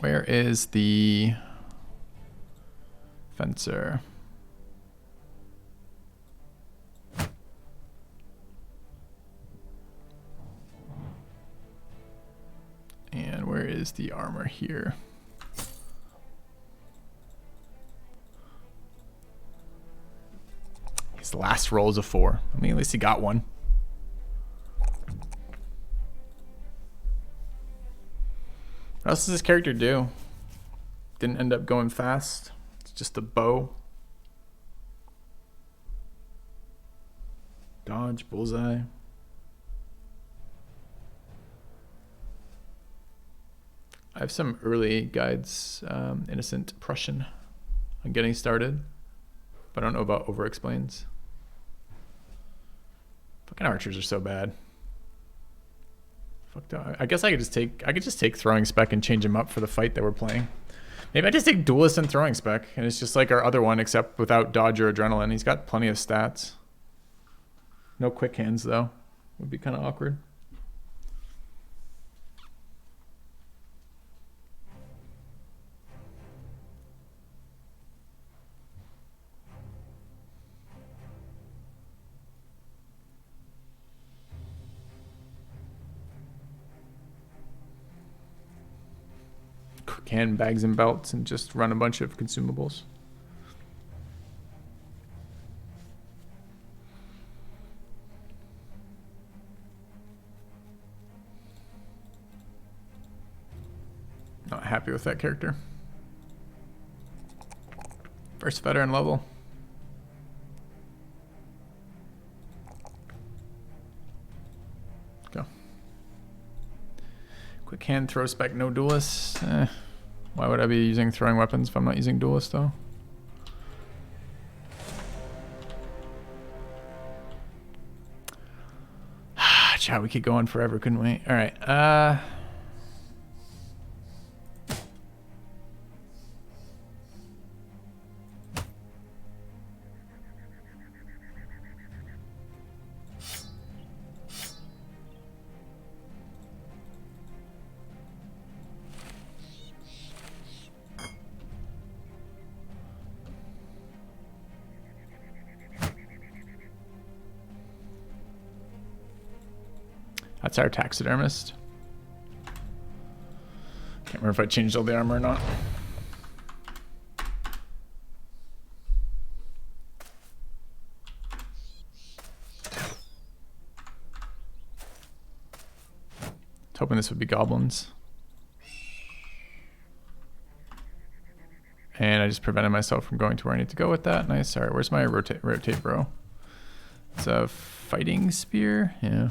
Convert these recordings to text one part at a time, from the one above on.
Where is the fencer? And where is the armor here? His last roll is a 4. I mean, at least he got one. What else does this character do? Didn't end up going fast. It's just a bow. Dodge, bullseye. I have some early guides, Innocent Prussian, on getting started, but I don't know about over-explains. Fucking archers are so bad. Fuck that. I guess I could just take throwing spec and change him up for the fight that we're playing. Maybe I just take duelist and throwing spec, and it's just like our other one, except without dodge or adrenaline. He's got plenty of stats. No quick hands though. Would be kind of awkward. Handbags and belts and just run a bunch of consumables. Not happy with that character. First veteran level. Go. Quick hand, throw spec, no duelist. Why would I be using throwing weapons if I'm not using duelist though? Chat, we could go on forever, couldn't we? All right. That's our taxidermist. Can't remember if I changed all the armor or not. I was hoping this would be goblins. And I just prevented myself from going to where I need to go with that. Nice. All right, where's my rotate bro? It's a fighting spear. Yeah.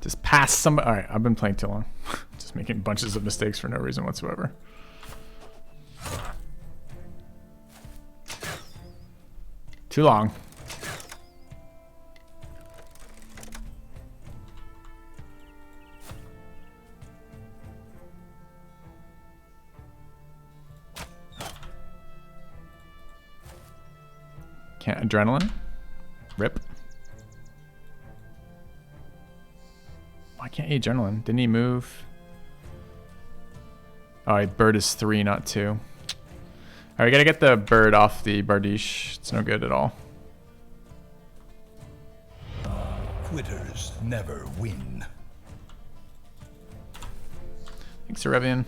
Just pass somebody. All right, I've been playing too long. Just making bunches of mistakes for no reason whatsoever. Too long. Can't adrenaline. Rip. Why can't he adrenaline? Didn't he move? Oh, bird is 3, not 2. All right, we gotta get the bird off the Bardiche. It's no good at all. Quitters never win. Thanks, Revian.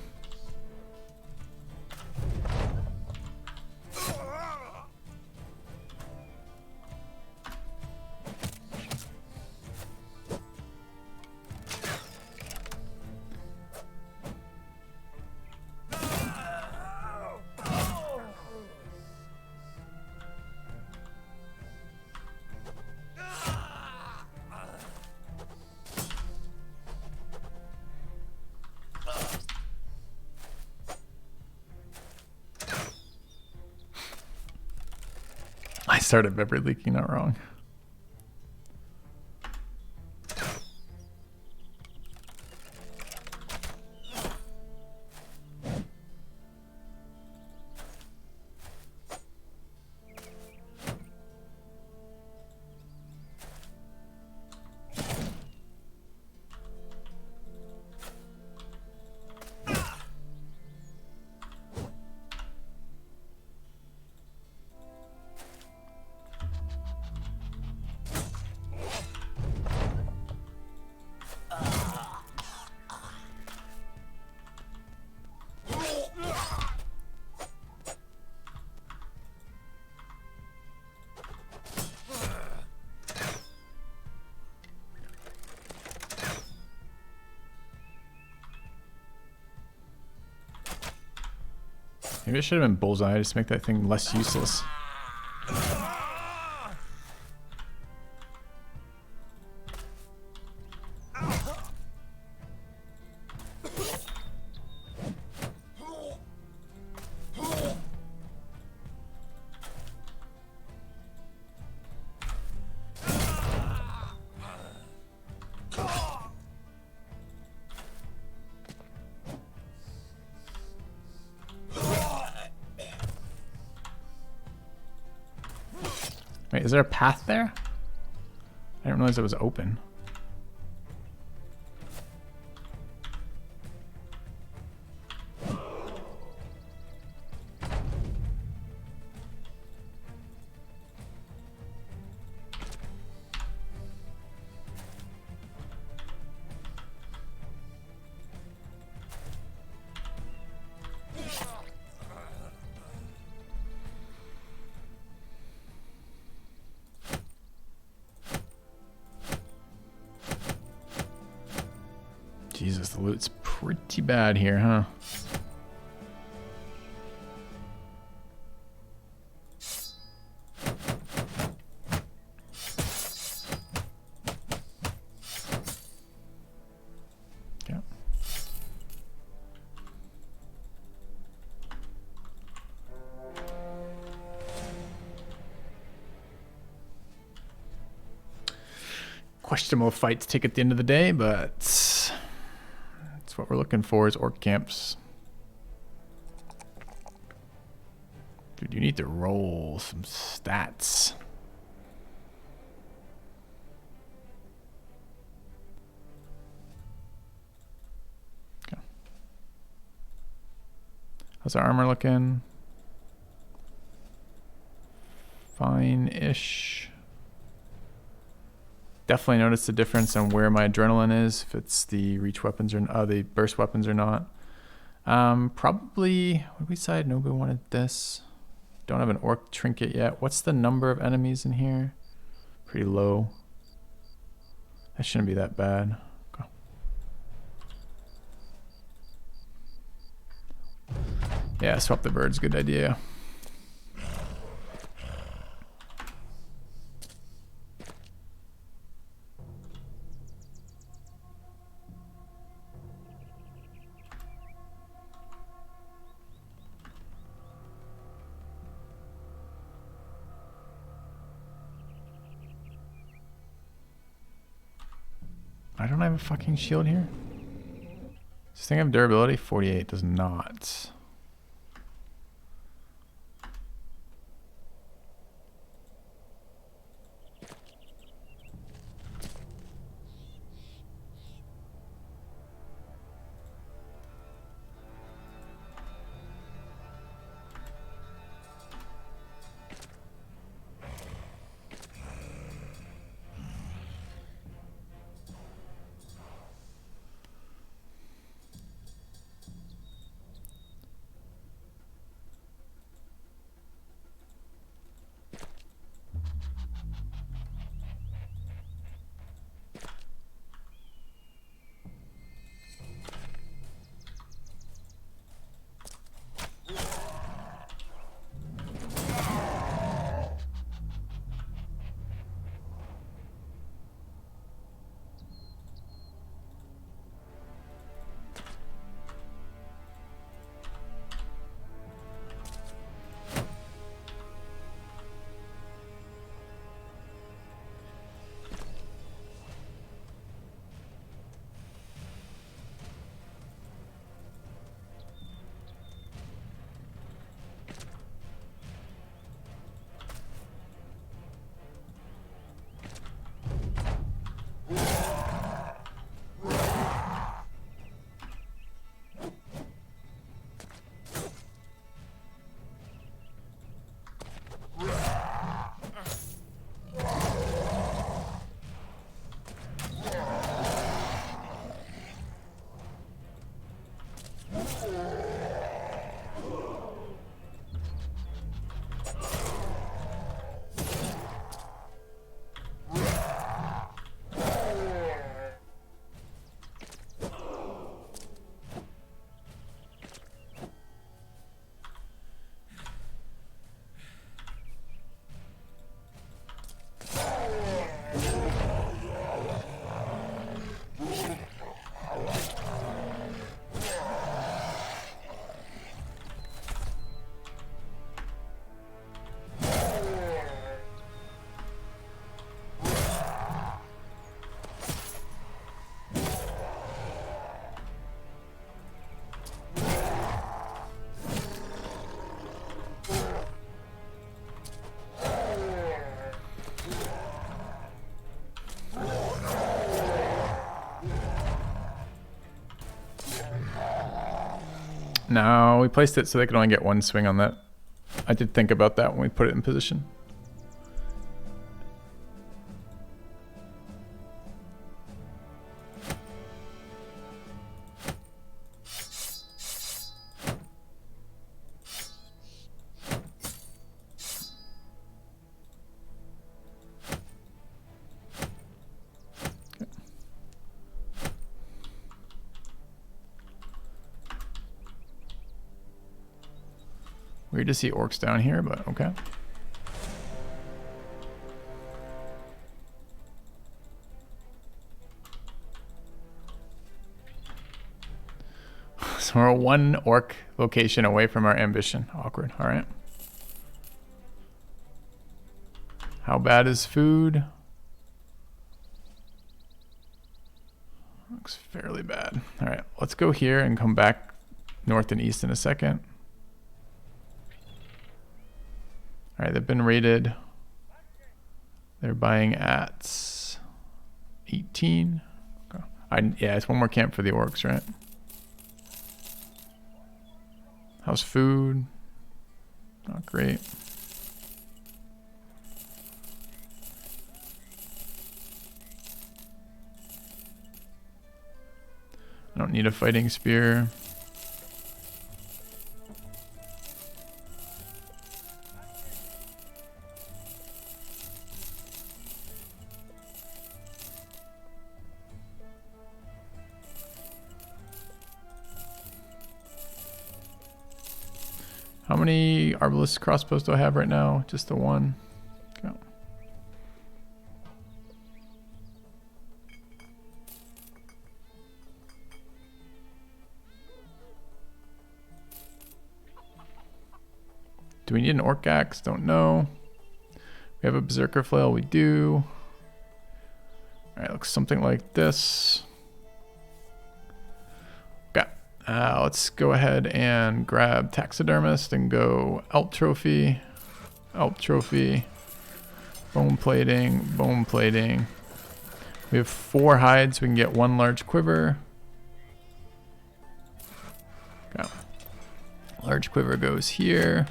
I started memory leaking, not wrong. Maybe it should have been bullseye, just make that thing less useless. Wait, is there a path there? I didn't realize it was open. Jesus, the loot's pretty bad here, huh? Yeah. Questionable fight to take at the end of the day, but that's what we're looking for is orc camps. Dude, you need to roll some stats. Okay. How's our armor looking? Fine-ish. Definitely notice the difference on where my adrenaline is, if it's the reach weapons or the burst weapons or not. Probably, what did we decide? Nobody wanted this. Don't have an orc trinket yet. What's the number of enemies in here? Pretty low. That shouldn't be that bad. Okay. Yeah, swap the birds, good idea. I don't have a fucking shield here. Does this thing have durability? 48 does not. No, we placed it so they could only get one swing on that. I did think about that when we put it in position. Weird to see orcs down here, but okay. So we're one orc location away from our ambition. Awkward. All right. How bad is food? Looks fairly bad. All right, let's go here and come back north and east in a second. All right, they've been raided. They're buying at 18. Okay. Yeah, it's one more camp for the orcs, right? How's food? Not great. I don't need a fighting spear. How many arbalist crossbows do I have right now? Just the one. Okay. Do we need an orc axe? Don't know. We have a berserker flail. We do. All right, looks something like this. Okay. Let's go ahead and grab taxidermist and go elk trophy, bone plating. We have 4 hides. We can get 1 large quiver. Okay. Large quiver goes here.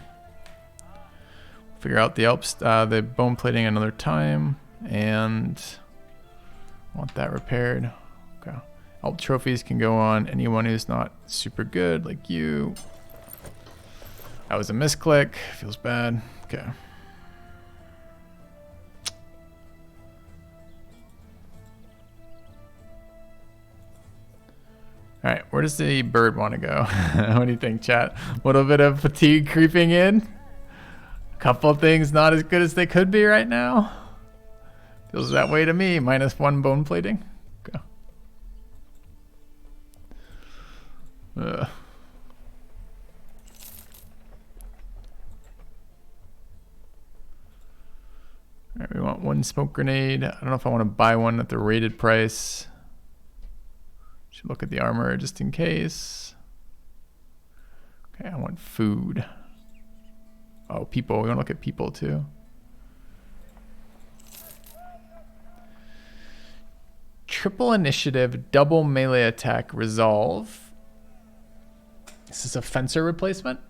Figure out the bone plating another time, and want that repaired. Okay. Elk trophies can go on anyone who's not super good, like you. That was a misclick. Feels bad. Okay. All right, where does the bird want to go? What do you think, chat? A little bit of fatigue creeping in. Couple things not as good as they could be right now. Feels that way to me. -1 bone plating. Go. All right, we want 1 smoke grenade. I don't know if I want to buy one at the rated price. Should look at the armor just in case. Okay, I want food. Oh, people. We want to look at people too. Triple initiative, double melee attack, resolve. Is this a fencer replacement?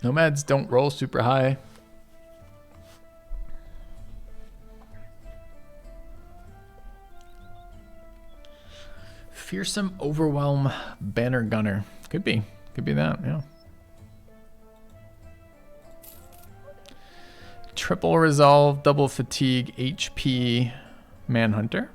Nomads don't roll super high. Fearsome overwhelm banner gunner. Could be that, yeah. Triple resolve, double fatigue, HP, manhunter.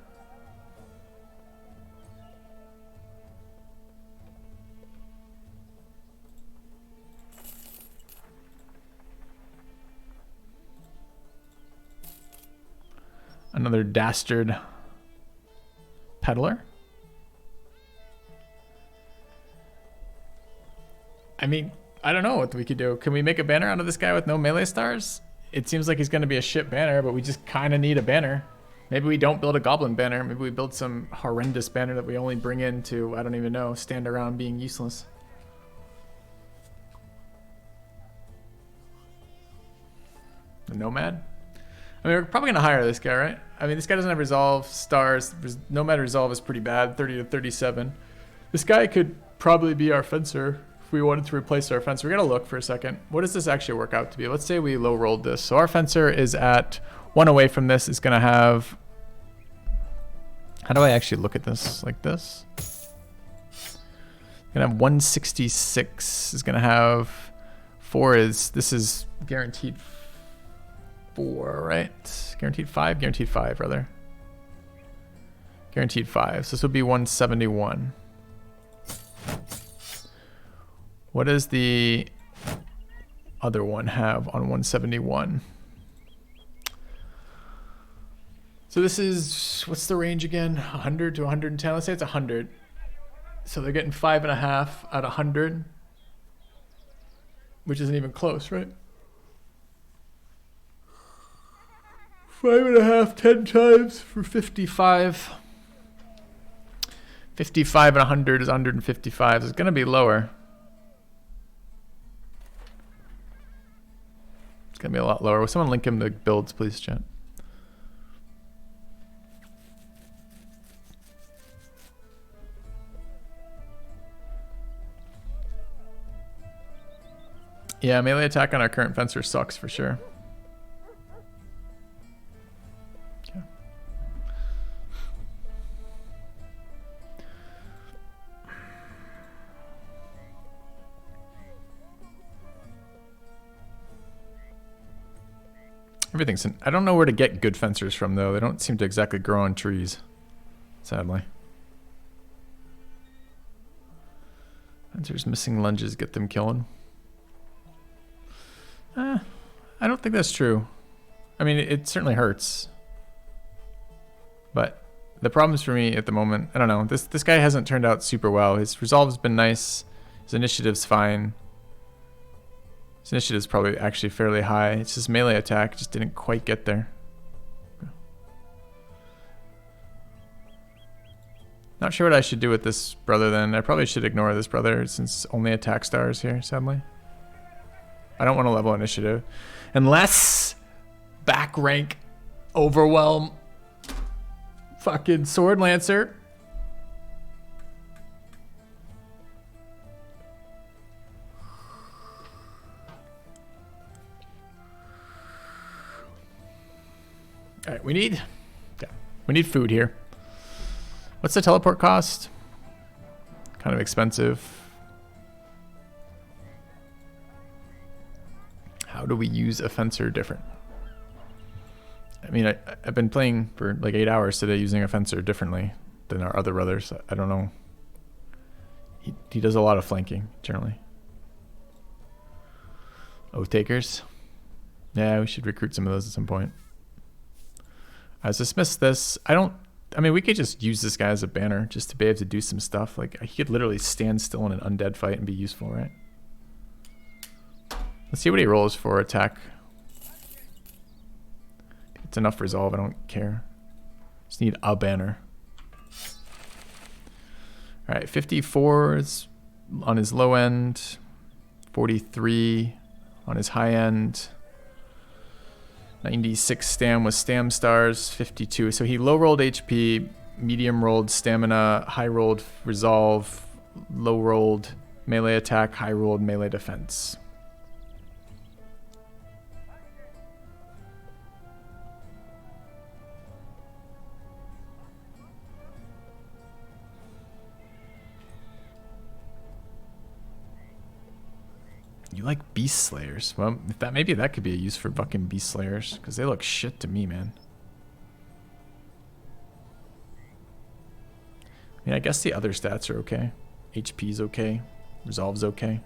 Another dastard peddler. I mean, I don't know what we could do. Can we make a banner out of this guy with no melee stars? It seems like he's going to be a shit banner, but we just kind of need a banner. Maybe we don't build a goblin banner. Maybe we build some horrendous banner that we only bring in to, I don't even know, stand around being useless. The nomad? I mean, we're probably going to hire this guy, right? I mean, this guy doesn't have resolve stars. Nomad resolve is pretty bad, 30 to 37. This guy could probably be our fencer if we wanted to replace our fencer. We're gonna look for a second. What does this actually work out to be? Let's say we low rolled this. So our fencer is at 1 away from this. It's gonna have, how do I actually look at this? Like this? It's gonna have 166. It's gonna have 4 is, this is guaranteed 4, right? Guaranteed 5? Guaranteed 5, rather. Guaranteed 5. So this would be 171. What does the other one have on 171? So this is, what's the range again? 100 to 110? Let's say it's 100. So they're getting 5.5 at 100, which isn't even close, right? 5.5, 10 times for 55. 55 and 100 is 155. So it's going to be lower. It's going to be a lot lower. Will someone link him to builds, please, chat? Yeah, melee attack on our current fencer sucks for sure. Okay. Everything's in, I don't know where to get good fencers from though. They don't seem to exactly grow on trees, sadly. Fencers missing lunges get them killing. I don't think that's true. I mean, it certainly hurts. But the problems for me at the moment, I don't know. This guy hasn't turned out super well. His resolve's been nice. His initiative's fine. His initiative's probably actually fairly high. It's just melee attack just didn't quite get there. Not sure what I should do with this brother then. I probably should ignore this brother since only attack stars here, sadly. I don't want to level initiative. Unless back rank overwhelm fucking sword lancer. All right, we need food here. What's the teleport cost? Kind of expensive. How do we use a fencer different? I mean, I've been playing for like 8 hours today using a fencer differently than our other brothers. I don't know. He does a lot of flanking, generally. Oath takers. Yeah, we should recruit some of those at some point. I dismiss this. I mean, we could just use this guy as a banner just to be able to do some stuff. Like, he could literally stand still in an undead fight and be useful, right? Let's see what he rolls for attack. It's enough resolve, I don't care. Just need a banner. Alright, 54 is on his low end. 43 on his high end. 96 stam with stam stars. 52. So he low rolled HP, medium rolled stamina, high rolled resolve, low rolled melee attack, high rolled melee defense. You like beast slayers? Well, maybe that could be a use for fucking beast slayers because they look shit to me, man. I mean, I guess the other stats are okay. HP's okay. Resolve's okay.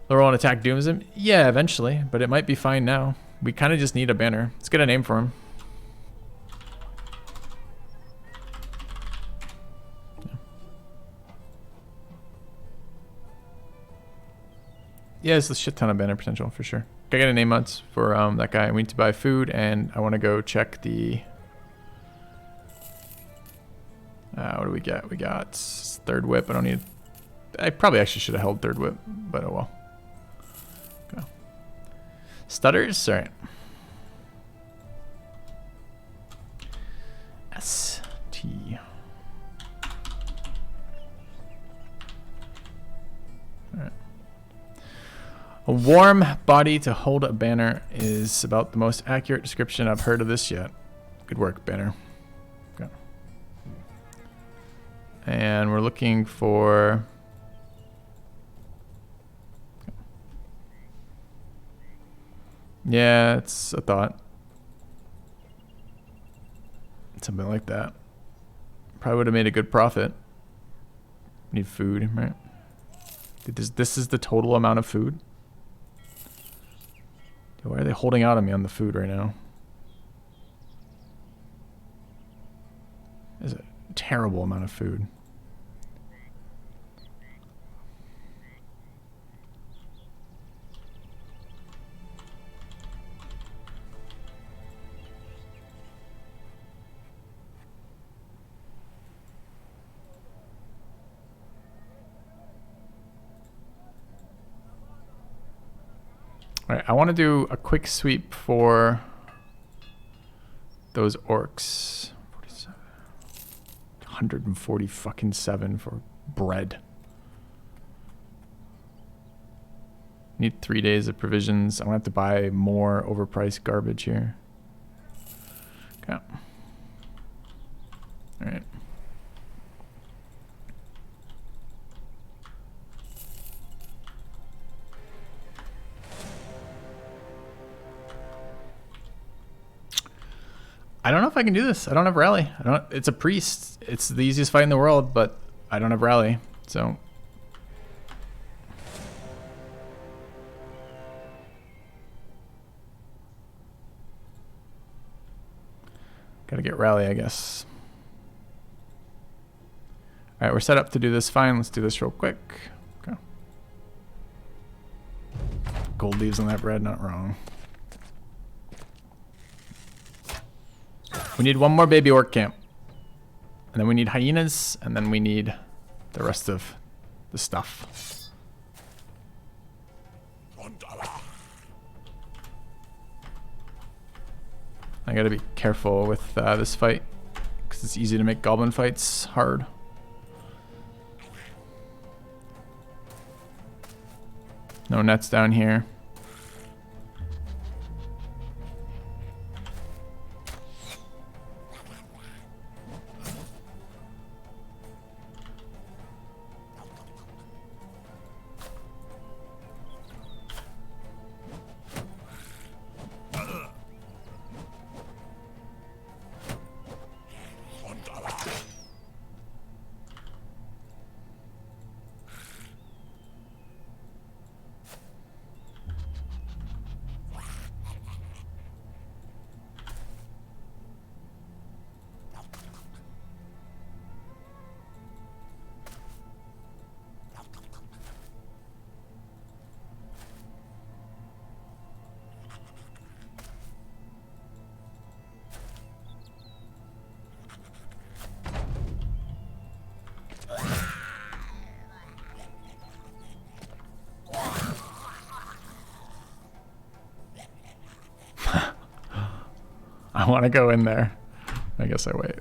Low roll and attack dooms him? Yeah, eventually, but it might be fine now. We kind of just need a banner. Let's get a name for him. Yeah, it's a shit ton of banner potential for sure. Gotta get a name mods for that guy. We need to buy food, and I want to go check the. What do we get? We got third whip. I don't need. I probably actually should have held third whip, but oh well. Go. Stutters, all right. ST. A warm body to hold a banner is about the most accurate description I've heard of this yet. Good work, banner. Okay. And we're looking for... Yeah, it's a thought. Something like that. Probably would have made a good profit. Need food, right? This is the total amount of food? Why are they holding out on me on the food right now? There's a terrible amount of food. All right, I want to do a quick sweep for those orcs. 47. 140 fucking 7 for bread. Need 3 days of provisions. I'm gonna have to buy more overpriced garbage here. Okay. All right. I don't know if I can do this. I don't have rally. It's a priest. It's the easiest fight in the world, but I don't have rally. So gotta get rally, I guess. All right, we're set up to do this fine. Let's do this real quick. Okay. Gold leaves on that bread, not wrong. We need one more baby orc camp. And then we need hyenas, and then we need the rest of the stuff. I gotta be careful with this fight, because it's easy to make goblin fights hard. No nets down here. I want to go in there. I guess I wait.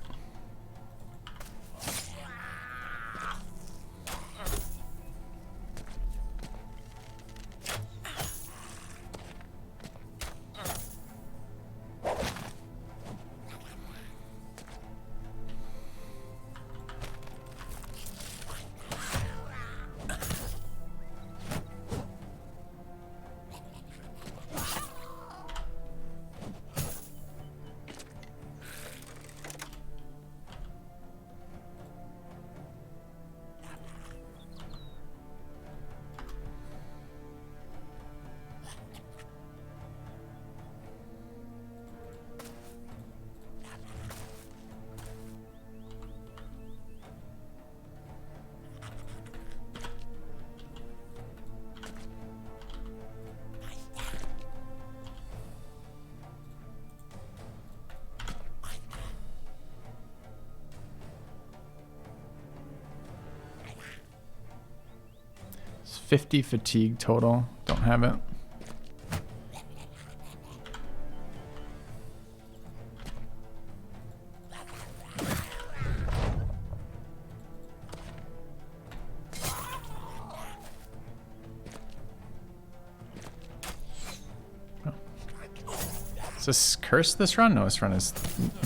It's 50 fatigue total. Don't have it. Is this cursed this run? No, this run is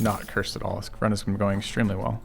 not cursed at all. This run is going extremely well.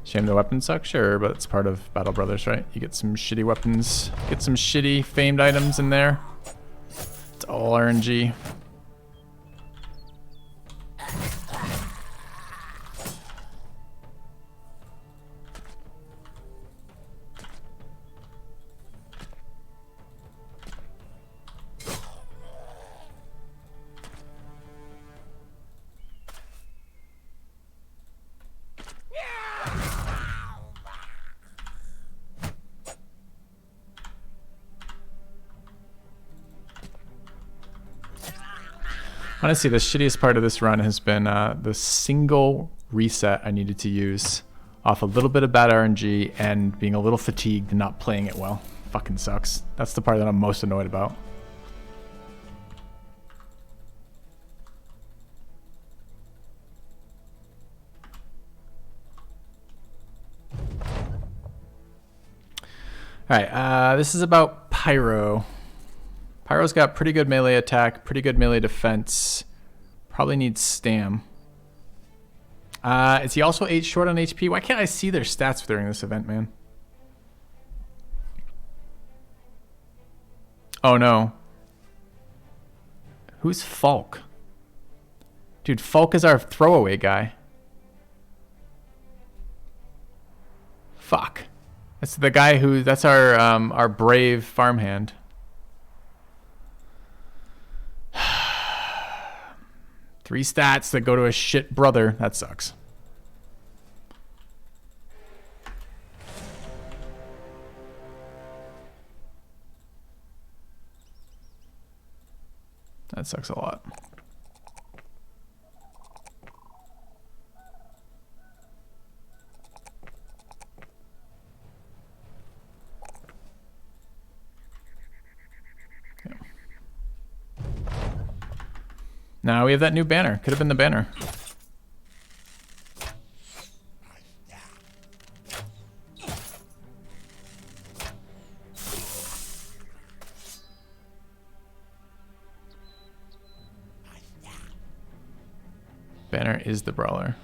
Shame the weapons suck, sure, but it's part of Battle Brothers, right? You get some shitty weapons, get some shitty famed items in there. It's all RNG. Honestly, the shittiest part of this run has been the single reset I needed to use off a little bit of bad RNG and being a little fatigued and not playing it well. Fucking sucks. That's the part that I'm most annoyed about. Alright, this is about Pyro. Pyro's got pretty good melee attack, pretty good melee defense. Probably needs stam. Is he also 8 short on HP? Why can't I see their stats during this event, man? Oh no. Who's Falk? Dude, Falk is our throwaway guy. Fuck. That's the guy who, that's our brave farmhand. Three stats that go to a shit brother. That sucks. That sucks a lot. Now we have that new banner. Could have been the banner. Banner is the brawler.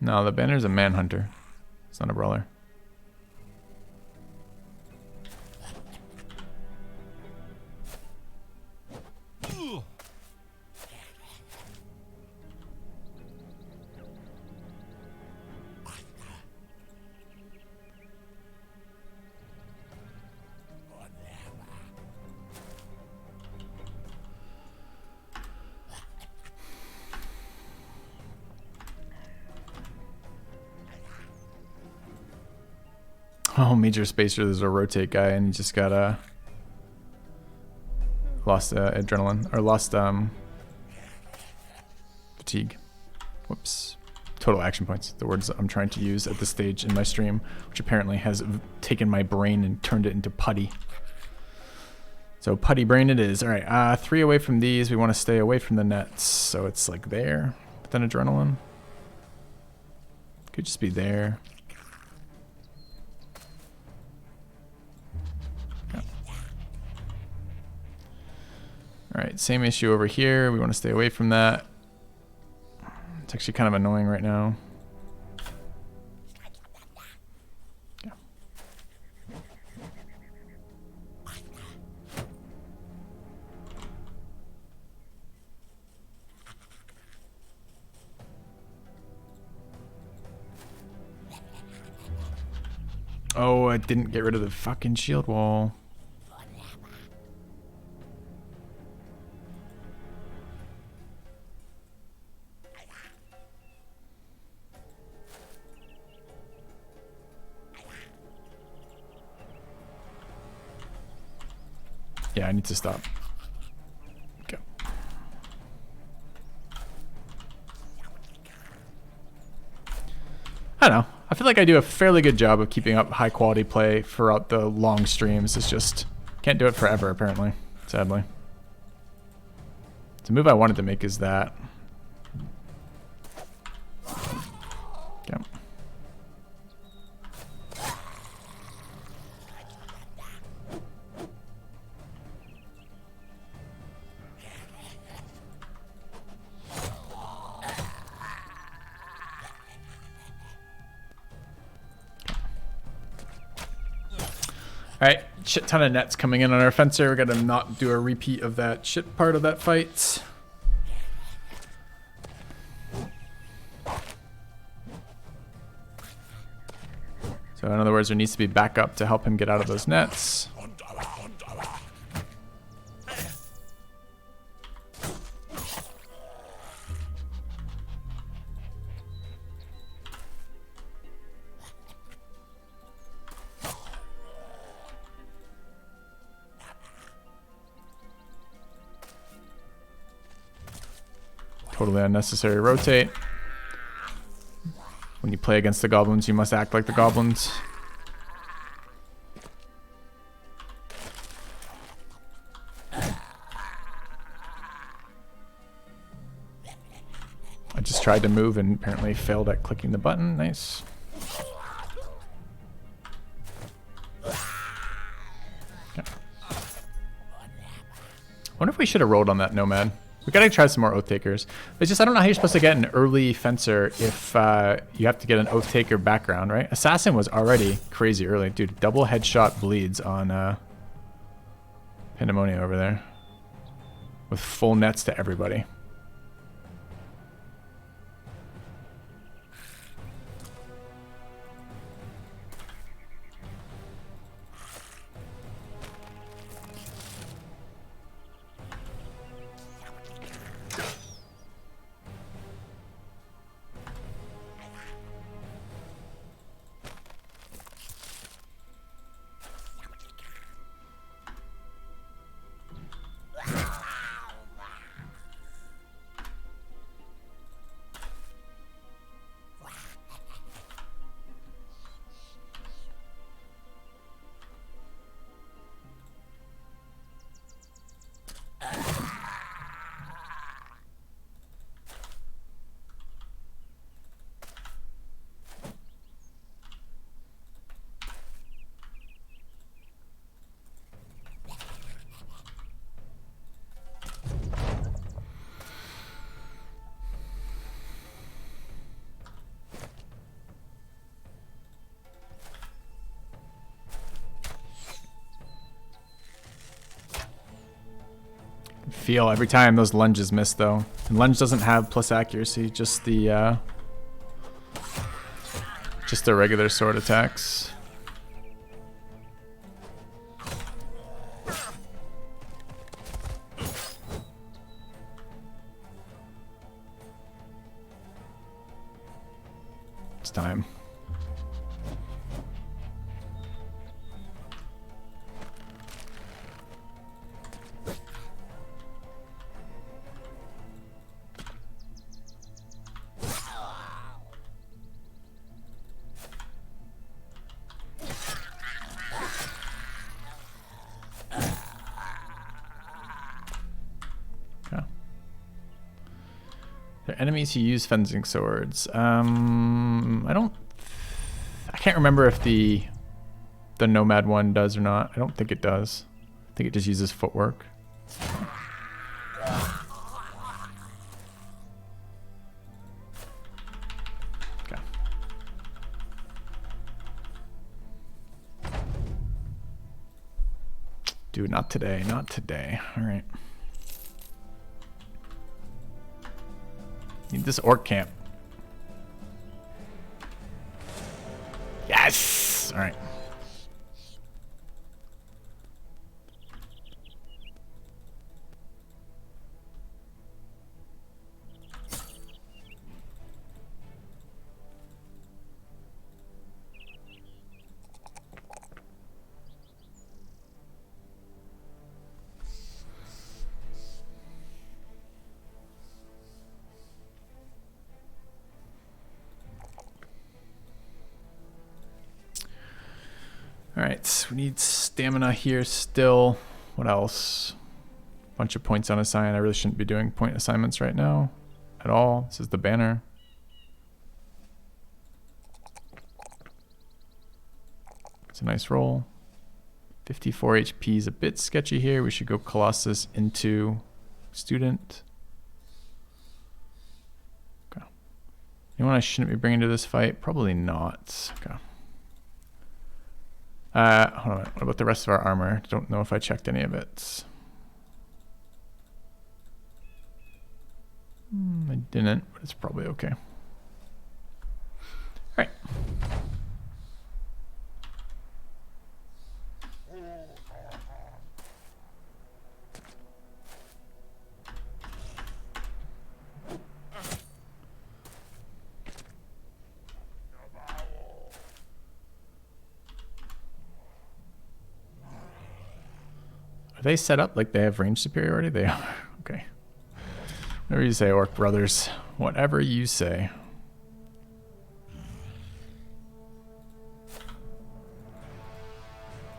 No, the banner's a manhunter. It's not a brawler. Oh, Major Spacer, there's a rotate guy, and he just got lost adrenaline, or lost fatigue. Whoops. Total action points, the words I'm trying to use at this stage in my stream, which apparently has taken my brain and turned it into putty. So putty brain it is. All right, 3 away from these. We want to stay away from the nets, so it's like there. But then adrenaline. Could just be there. All right, same issue over here. We want to stay away from that. It's actually kind of annoying right now. Yeah. Oh, I didn't get rid of the fucking shield wall. Yeah, I need to stop. Okay. I don't know. I feel like I do a fairly good job of keeping up high quality play throughout the long streams. It's just can't do it forever, apparently, sadly. The move I wanted to make is that. Okay. All right, shit ton of nets coming in on our fencer. We gotta not do a repeat of that shit part of that fight. So in other words, there needs to be backup to help him get out of those nets. Totally unnecessary rotate. When you play against the goblins, you must act like the goblins. I just tried to move and apparently failed at clicking the button. Nice. Okay. I wonder if we should have rolled on that Nomad. We gotta try some more Oath Takers. It's just I don't know how you're supposed to get an early fencer if you have to get an Oath Taker background, right? Assassin was already crazy early. Dude, double headshot bleeds on Pandemonium over there. With full nets to everybody. Feel every time those lunges miss though. And lunge doesn't have plus accuracy, just the regular sword attacks. It's time. Enemies who use fencing swords. I can't remember if the Nomad one does or not. I don't think it does. I think it just uses footwork. Okay. Dude, not today. Not today. All right. Need this orc camp. Yes! Alright. All right, we need stamina here still. What else? Bunch of points unassigned. I really shouldn't be doing point assignments right now at all. This is the banner. It's a nice roll. 54 HP is a bit sketchy here. We should go Colossus into student. Okay. Anyone I shouldn't be bringing to this fight? Probably not. Okay. Hold on. What about the rest of our armor? Don't know if I checked any of it. I didn't, but it's probably okay. All right. Are they set up like they have range superiority? They are. Okay. Whatever you say, Orc Brothers. Whatever you say.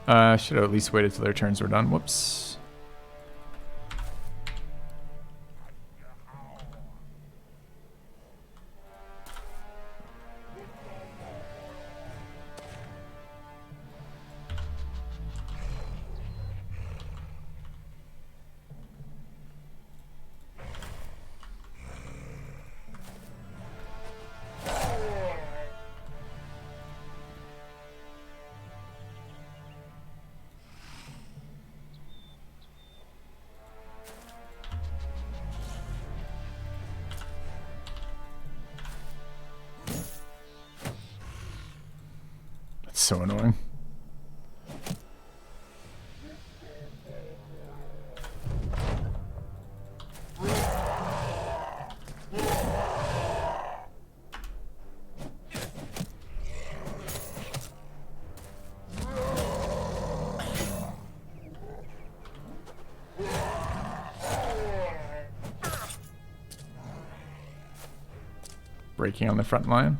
Should have at least waited till their turns were done. Whoops. So annoying. Breaking on the front line.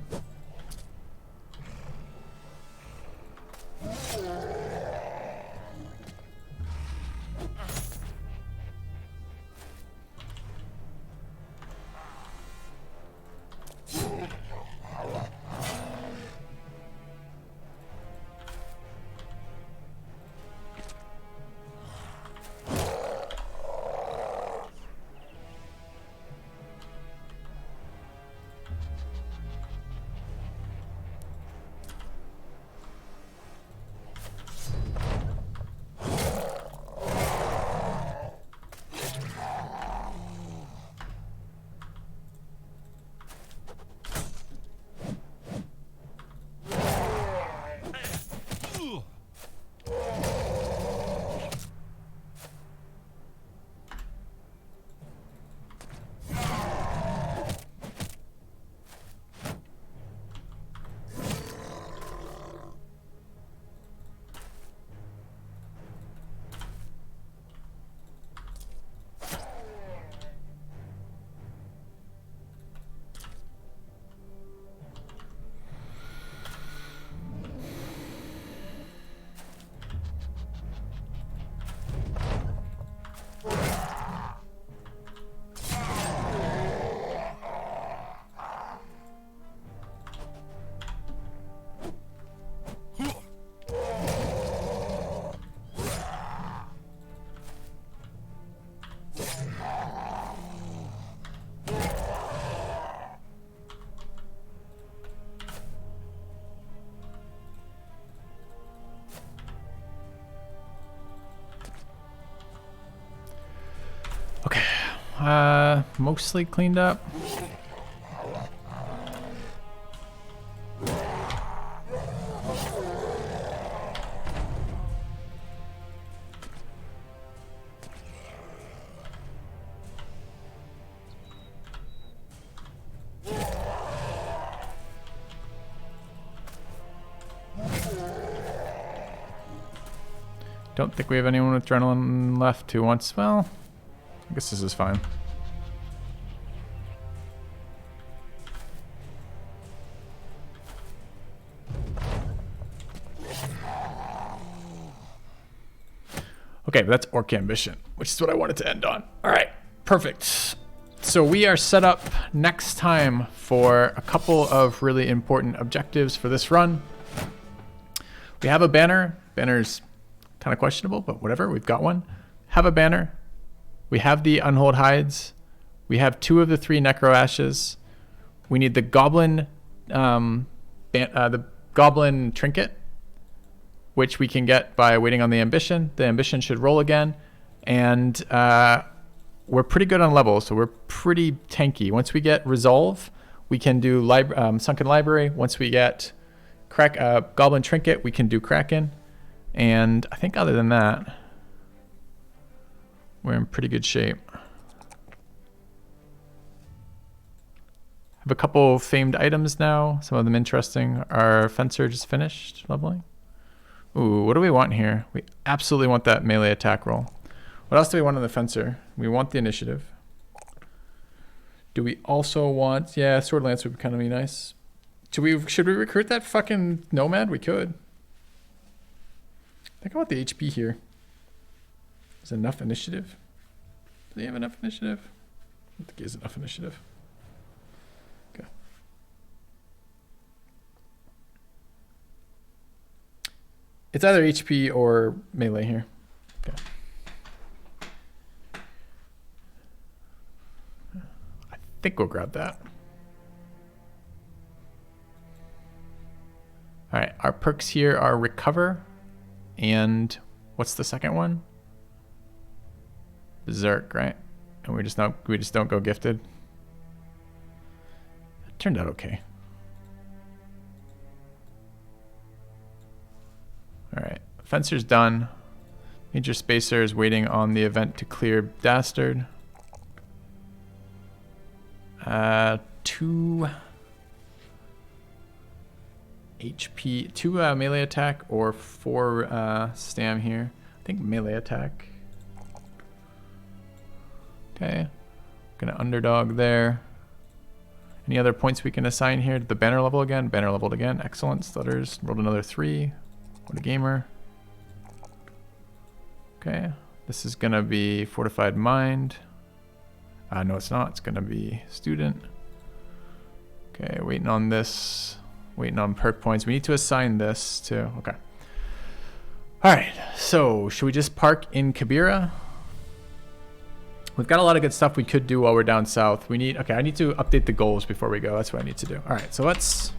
Mostly cleaned up. Don't think we have anyone with adrenaline left who wants, well, I guess this is fine. Okay, but that's Orc Ambition, which is what I wanted to end on. All right, perfect. So we are set up next time for a couple of really important objectives for this run. We have a banner. Banner's kind of questionable, but whatever, we've got one. Have a banner. We have the Unhold Hides. We have 2 of the 3 Necro Ashes. We need the Goblin, the Goblin Trinket, which we can get by waiting on the Ambition. The Ambition should roll again. And we're pretty good on levels, so we're pretty tanky. Once we get Resolve, we can do Sunken Library. Once we get Goblin Trinket, we can do Kraken. And I think other than that, we're in pretty good shape. Have a couple famed items now. Some of them interesting. Our Fencer just finished leveling. Ooh, what do we want here? We absolutely want that melee attack roll. What else do we want on the Fencer? We want the initiative. Do we also want... Yeah, Sword Lance would kind of be nice. Should we recruit that fucking Nomad? We could. I think I want the HP here. Is enough initiative? Do they have enough initiative? I don't think he has enough initiative. Okay. It's either HP or melee here. Okay. I think we'll grab that. All right, our perks here are Recover, and what's the second one? Berserk, right? And we just don't go gifted. It turned out okay. All right, Fencer's done. Major Spacer is waiting on the event to clear Dastard. 2 HP, 2 melee attack or 4 stam here. I think melee attack. Okay, gonna underdog there. Any other points we can assign here? The banner level again. Banner leveled again. Excellent. Stutters rolled another 3. What a gamer. Okay, this is gonna be Fortified Mind. No, it's not. It's gonna be Student. Okay, waiting on this. Waiting on perk points. We need to assign this to. Okay. All right. So should we just park in Kabira? We've got a lot of good stuff we could do while we're down south. We need, okay, I need to update the goals before we go. That's what I need to do. All right, so let's.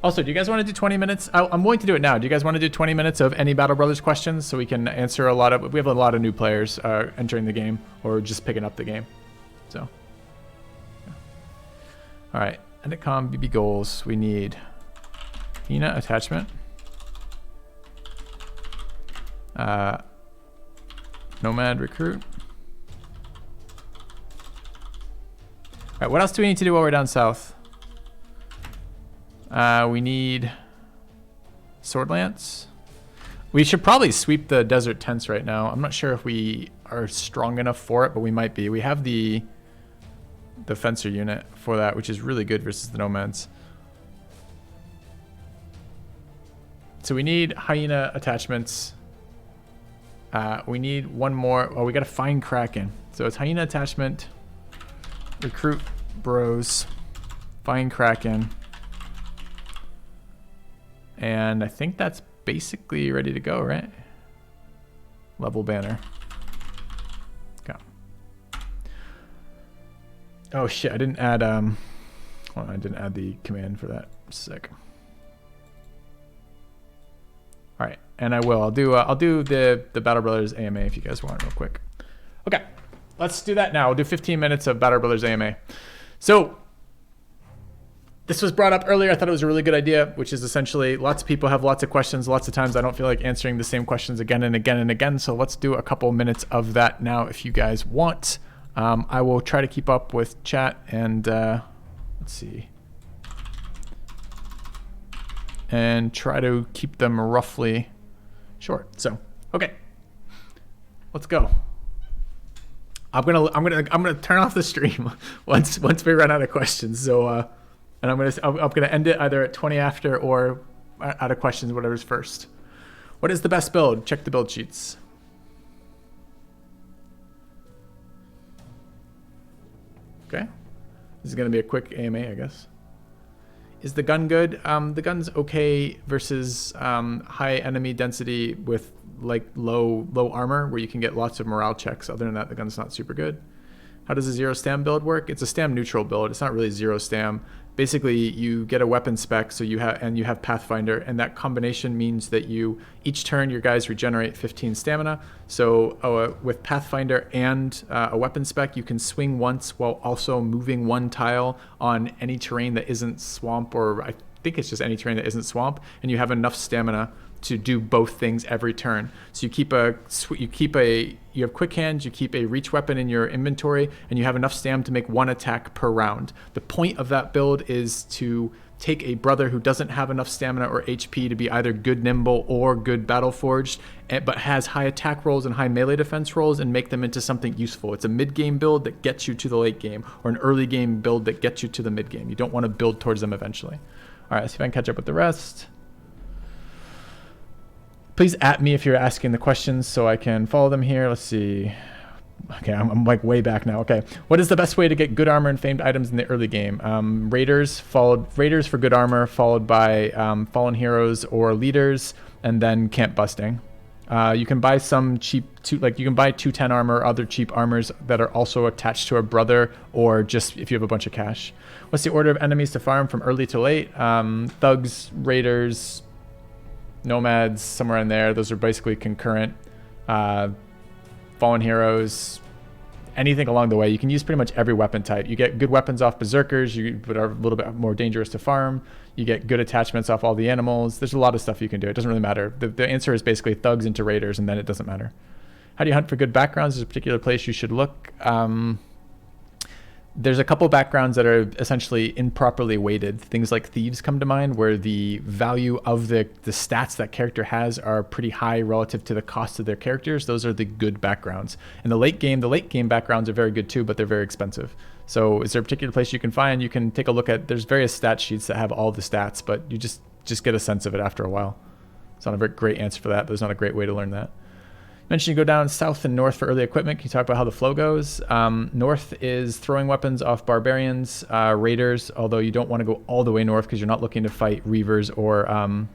Also, do you guys want to do 20 minutes? I'm willing to do it now. Do you guys want to do 20 minutes of any Battle Brothers questions so we can answer a lot of, we have a lot of new players entering the game or just picking up the game. So, yeah. All right, Endicom BB goals. We need Hina attachment. Nomad recruit. All right, what else do we need to do while we're down south? We need Sword Lance. We should probably sweep the desert tents right now. I'm not sure if we are strong enough for it, but we might be. We have the fencer unit for that, which is really good versus the nomads. So we need hyena attachments. We need one more. Oh, we got to find Kraken. So it's hyena attachment, recruit bros, find Kraken. And I think that's basically ready to go, right? Level banner. Go. Oh shit, I didn't add well, I didn't add the command for that. Sick. All right, and I will. I'll do the Battle Brothers AMA if you guys want real quick. Okay, let's do that now. We'll do 15 minutes of Battle Brothers AMA. So this was brought up earlier. I thought it was a really good idea, which is essentially lots of people have lots of questions. Lots of times I don't feel like answering the same questions again and again and again. So let's do a couple minutes of that now if you guys want. I will try to keep up with chat and let's see. And try to keep them roughly short. So, okay, let's go. I'm gonna turn off the stream once we run out of questions. So, and I'm gonna end it either at 20 after or out of questions, whatever's first. What is the best build? Check the build sheets. Okay. This is going to be a quick AMA, I guess. Is the gun good? The gun's okay versus high enemy density with like low armor, where you can get lots of morale checks. Other than that, the gun's not super good. How does a zero stam build work? It's a stam neutral build. It's not really zero stam. Basically, you get a weapon spec, so you have Pathfinder, and that combination means that each turn your guys regenerate 15 stamina. So with Pathfinder and a weapon spec, you can swing once while also moving one tile on any terrain that isn't swamp, or I think it's just any terrain that isn't swamp, and you have enough stamina to do both things every turn. So you have quick hands, you keep a reach weapon in your inventory, and you have enough stam to make one attack per round. The point of that build is to take a brother who doesn't have enough stamina or HP to be either good nimble or good battle forged, but has high attack rolls and high melee defense rolls, and make them into something useful. It's a mid-game build that gets you to the late game, or an early game build that gets you to the mid-game. You don't want to build towards them eventually. All right, let's see if I can catch up with the rest. Please at me if you're asking the questions so I can follow them here. Let's see. Okay, I'm like way back now. Okay. What is the best way to get good armor and famed items in the early game? Raiders for good armor, followed by fallen heroes or leaders, and then camp busting. You can buy some cheap, you can buy 210 armor or other cheap armors that are also attached to a brother, or just if you have a bunch of cash. What's the order of enemies to farm from early to late? Thugs, raiders, nomads, somewhere in there. Those are basically concurrent. Fallen heroes, anything along the way. You can use pretty much every weapon type. You get good weapons off berserkers, but are a little bit more dangerous to farm. You get good attachments off all the animals. There's a lot of stuff you can do. It doesn't really matter. The answer is basically thugs into raiders, and then it doesn't matter. How do you hunt for good backgrounds? There's a particular place you should look. There's a couple backgrounds that are essentially improperly weighted. Things like thieves come to mind, where the value of the stats that character has are pretty high relative to the cost of their characters. Those are the good backgrounds. In the late game backgrounds are very good too, but they're very expensive. So is there a particular place you can find? You can take a look at, there's various stat sheets that have all the stats, but you just get a sense of it after a while. It's not a very great answer for that, but there's not a great way to learn that. Mentioned you go down south and north for early equipment. Can you talk about how the flow goes? North is throwing weapons off barbarians, raiders, although you don't want to go all the way north because you're not looking to fight reavers or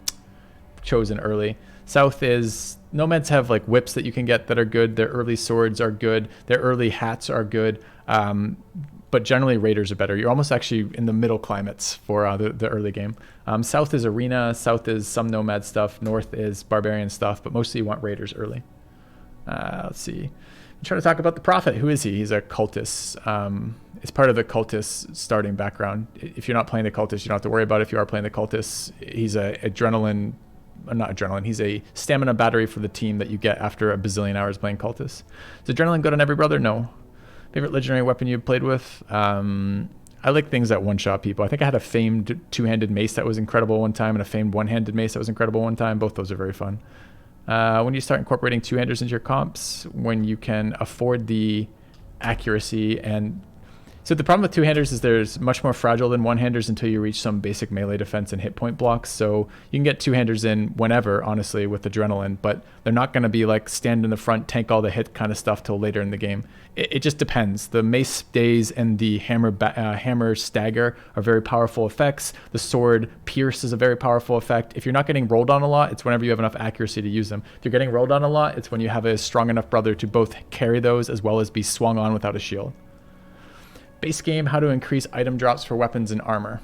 chosen early. South is nomads have like whips that you can get that are good. Their early swords are good. Their early hats are good. But generally raiders are better. You're almost actually in the middle climates for the early game. South is arena. South is some nomad stuff. North is barbarian stuff, but mostly you want raiders early. Let's see. I'm trying to talk about the prophet. Who is he? He's a cultist. It's part of the cultist starting background. If you're not playing the cultist, you don't have to worry about it. If you are playing the cultist, he's he's a stamina battery for the team that you get after a bazillion hours playing cultist. Is adrenaline good on every brother? No. Favorite legendary weapon you've played with? I like things that one-shot people. I think I had a famed two-handed mace that was incredible one time, and a famed one-handed mace that was incredible one time. Both those are very fun. When you start incorporating two-handers into your comps, when you can afford the accuracy. And so the problem with two-handers is there's much more fragile than one-handers until you reach some basic melee defense and hit point blocks. So you can get two-handers in whenever, honestly, with adrenaline, but they're not going to be like stand in the front, tank all the hit kind of stuff till later in the game. It just depends. The mace stays and the hammer stagger are very powerful effects. The sword pierce is a very powerful effect. If you're not getting rolled on a lot, it's whenever you have enough accuracy to use them. If you're getting rolled on a lot, it's when you have a strong enough brother to both carry those as well as be swung on without a shield. Base game, how to increase item drops for weapons and armor.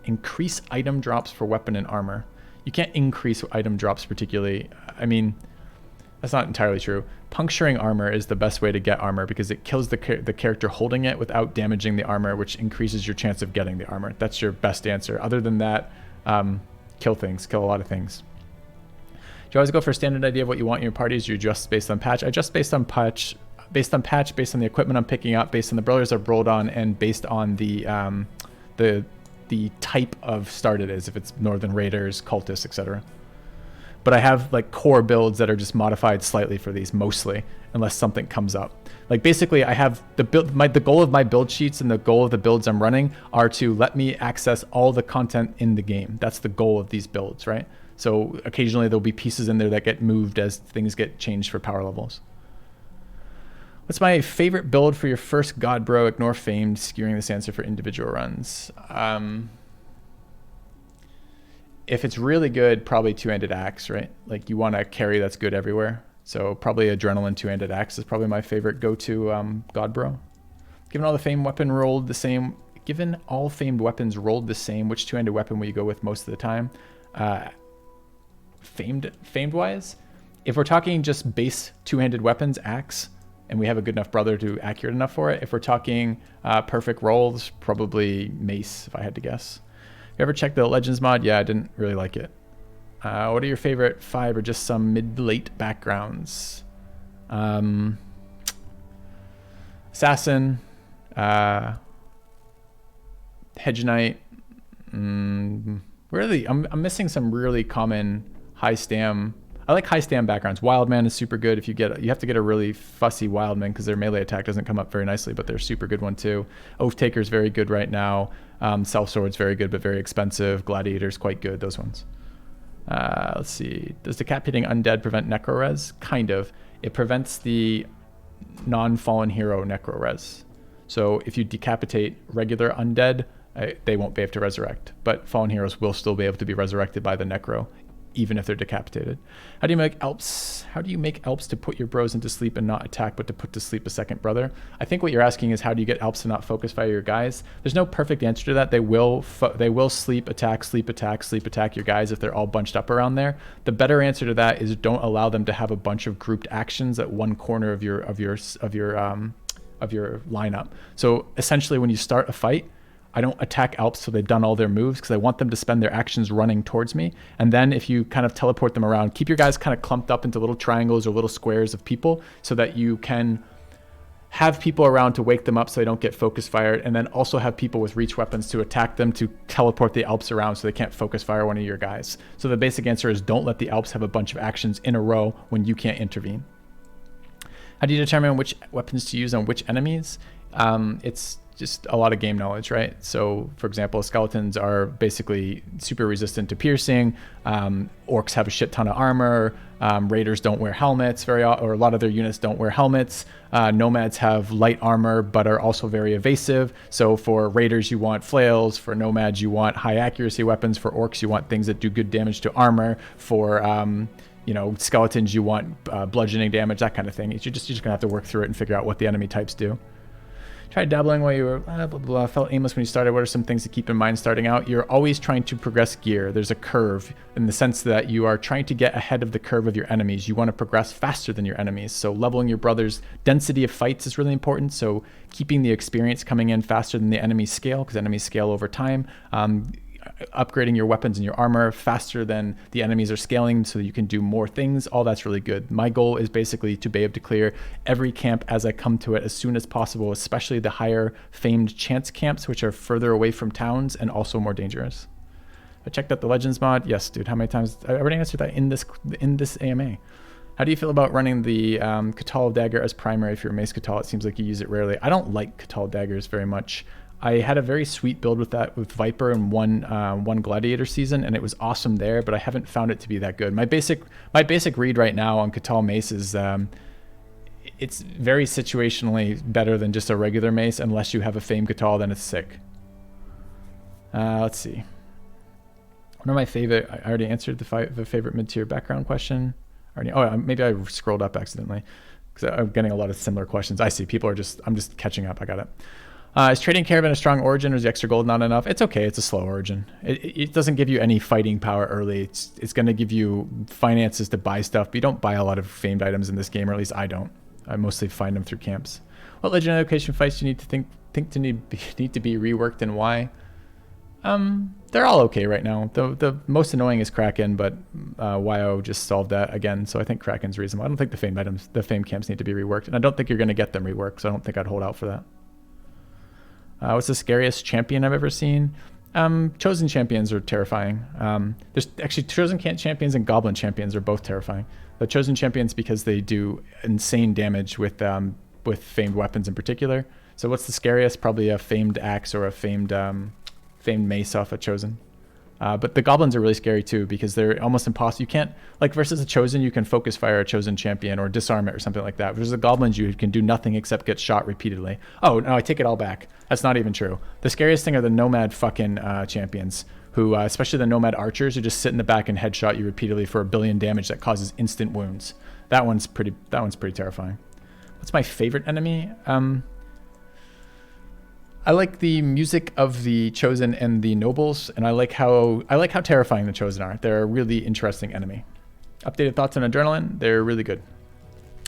Increase item drops for weapon and armor. You can't increase item drops particularly. I mean, that's not entirely true. Puncturing armor is the best way to get armor because it kills the character holding it without damaging the armor, which increases your chance of getting the armor. That's your best answer. Other than that, kill a lot of things. Do you always go for a standard idea of what you want in your parties? You adjust based on patch? I adjust based on patch, based on the equipment I'm picking up, based on the brothers I've rolled on, and based on the type of start it is, if it's Northern Raiders, Cultists, etc. but I have like core builds that are just modified slightly for these mostly, unless something comes up. Like basically I have the goal of my build sheets and the goal of the builds I'm running are to let me access all the content in the game. That's the goal of these builds, right? So occasionally there'll be pieces in there that get moved as things get changed for power levels. What's my favorite build for your first God Bro? Ignore famed, skewing this answer for individual runs. If it's really good, probably two-handed axe, right? Like you want a carry that's good everywhere. So probably adrenaline two-handed axe is probably my favorite go-to God Bro. Given all famed weapons rolled the same, which two-handed weapon will you go with most of the time? Famed wise, if we're talking just base two-handed weapons, axe, and we have a good enough brother to accurate enough for it. If we're talking perfect rolls, probably mace, if I had to guess. You ever checked the Legends mod? Yeah, I didn't really like it. What are your favorite 5 or just some mid-late backgrounds? Assassin, Hedge Knight. Really, I'm missing some really common high stam. I like high stam backgrounds. Wildman is super good. You have to get a really fussy Wildman because their melee attack doesn't come up very nicely, but they're a super good one too. Oath Taker's very good right now. Self Sword's very good, but very expensive. Gladiator's quite good. Those ones. Let's see. Does decapitating undead prevent necro res? Kind of. It prevents the non-fallen hero necro res. So if you decapitate regular undead, they won't be able to resurrect. But fallen heroes will still be able to be resurrected by the necro, even if they're decapitated. How do you make Alps? How do you make Alps to put your bros into sleep and not attack, but to put to sleep a second brother? I think what you're asking is how do you get Alps to not focus fire your guys? There's no perfect answer to that. They will sleep attack your guys if they're all bunched up around there. The better answer to that is don't allow them to have a bunch of grouped actions at one corner of your lineup. So essentially, when you start a fight, I don't attack Alps till they've done all their moves because I want them to spend their actions running towards me. And then if you kind of teleport them around, keep your guys kind of clumped up into little triangles or little squares of people so that you can have people around to wake them up so they don't get focus fired, and then also have people with reach weapons to attack them to teleport the Alps around so they can't focus fire one of your guys. So the basic answer is don't let the Alps have a bunch of actions in a row when you can't intervene. How do you determine which weapons to use on which enemies? It's just a lot of game knowledge, right? So for example, skeletons are basically super resistant to piercing. Orcs have a shit ton of armor. Raiders don't wear helmets or a lot of their units don't wear helmets. Nomads have light armor but are also very evasive. So for raiders you want flails, for nomads you want high accuracy weapons, for orcs you want things that do good damage to armor, for skeletons you want bludgeoning damage, that kind of thing. You're just gonna have to work through it and figure out what the enemy types do. Tried dabbling while you were blah, blah, blah, felt aimless when you started. What are some things to keep in mind starting out? You're always trying to progress gear. There's a curve in the sense that you are trying to get ahead of the curve of your enemies. You want to progress faster than your enemies. So leveling your brother's density of fights is really important. So keeping the experience coming in faster than the enemy's scale, because enemies scale over time. Upgrading your weapons and your armor faster than the enemies are scaling so that you can do more things. All that's really good. My goal is basically to be able to clear every camp as I come to it as soon as possible, especially the higher famed chance camps, which are further away from towns and also more dangerous. I checked out the Legends mod. Yes, dude, how many times? I already answered that in this AMA. How do you feel about running the Catal dagger as primary for your Mace Catal? It seems like you use it rarely. I don't like Catal daggers very much. I had a very sweet build with that with Viper in one Gladiator season, and it was awesome there, but I haven't found it to be that good. My basic read right now on Catal Mace is it's very situationally better than just a regular mace. Unless you have a Fame Catal, then it's sick. Let's see. One of my favorite, I already answered the favorite mid-tier background question. Maybe I scrolled up accidentally because I'm getting a lot of similar questions. I see people I'm just catching up. I got it. Is trading Caravan a strong origin, or is the extra gold not enough? It's okay. It's a slow origin. It doesn't give you any fighting power early. It's going to give you finances to buy stuff, but you don't buy a lot of famed items in this game, or at least I don't. I mostly find them through camps. What legendary location fights do you need to think need to be reworked, and why? They're all okay right now. The most annoying is Kraken, but YO just solved that again, so I think Kraken's reasonable. I don't think the famed camps need to be reworked, and I don't think you're going to get them reworked, so I don't think I'd hold out for that. What's the scariest champion I've ever seen? Chosen champions are terrifying. There's actually chosen champions and goblin champions are both terrifying. The chosen champions because they do insane damage with famed weapons in particular. So what's the scariest? Probably a famed axe or a famed mace off a chosen. But the goblins are really scary too because they're almost impossible. You can't, like versus a chosen, you can focus fire a chosen champion or disarm it or something like that. Versus the goblins, you can do nothing except get shot repeatedly. Oh, no, I take it all back. That's not even true. The scariest thing are the nomad fucking champions who, especially the nomad archers who just sit in the back and headshot you repeatedly for 1 billion damage that causes instant wounds. That one's pretty terrifying. What's my favorite enemy? I like the music of the Chosen and the Nobles, and I like how terrifying the Chosen are. They're a really interesting enemy. Updated thoughts on Adrenaline? They're really good.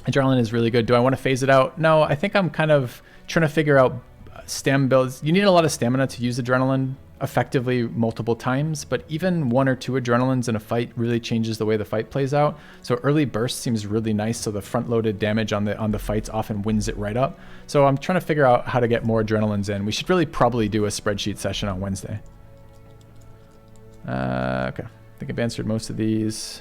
Adrenaline is really good. Do I want to phase it out? No, I think I'm kind of trying to figure out stam builds. You need a lot of stamina to use Adrenaline effectively multiple times, but even 1 or 2 adrenalines in a fight really changes the way the fight plays out. So early burst seems really nice, so the front-loaded damage on the fights often wins it right up. So I'm trying to figure out how to get more adrenalines in. We should really probably do a spreadsheet session on Wednesday. Okay, I think I've answered most of these.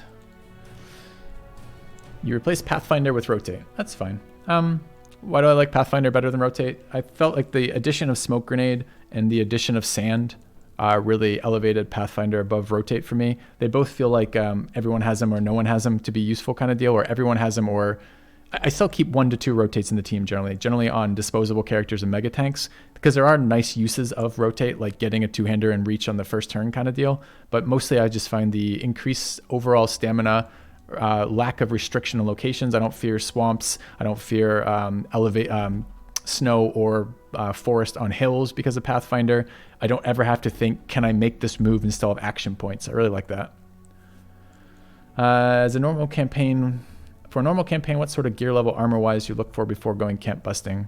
You replace Pathfinder with Rotate. That's fine. Why do I like Pathfinder better than Rotate? I felt like the addition of Smoke Grenade and the addition of Sand really elevated Pathfinder above Rotate for me. They both feel like everyone has them or no one has them to be useful kind of deal, or everyone has them, or I still keep 1 to 2 rotates in the team generally on disposable characters and mega tanks, because there are nice uses of Rotate, like getting a 2-hander and reach on the first turn kind of deal. But mostly I just find the increased overall stamina, lack of restriction on locations. I don't fear swamps. I don't fear snow or forest on hills because of Pathfinder. I don't ever have to think, can I make this move instead of action points? I really like that. For a normal campaign, what sort of gear level armor-wise you look for before going camp busting?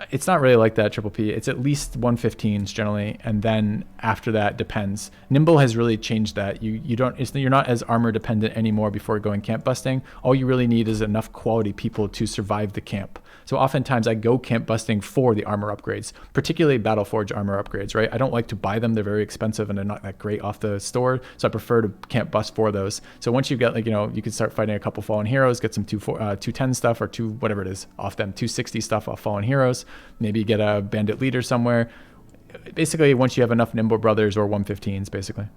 It's not really like that, Triple P. It's at least 115s generally, and then after that depends. Nimble has really changed that. You're not as armor dependent anymore before going camp busting. All you really need is enough quality people to survive the camp. So oftentimes I go camp busting for the armor upgrades, particularly Battleforge armor upgrades, right? I don't like to buy them. They're very expensive and they're not that great off the store. So I prefer to camp bust for those. So once you get, like, you can start fighting a couple fallen heroes, get some 210 stuff or whatever it is off them, 260 stuff off fallen heroes. Maybe get a bandit leader somewhere. Basically, once you have enough Nimble Brothers or 115s, basically.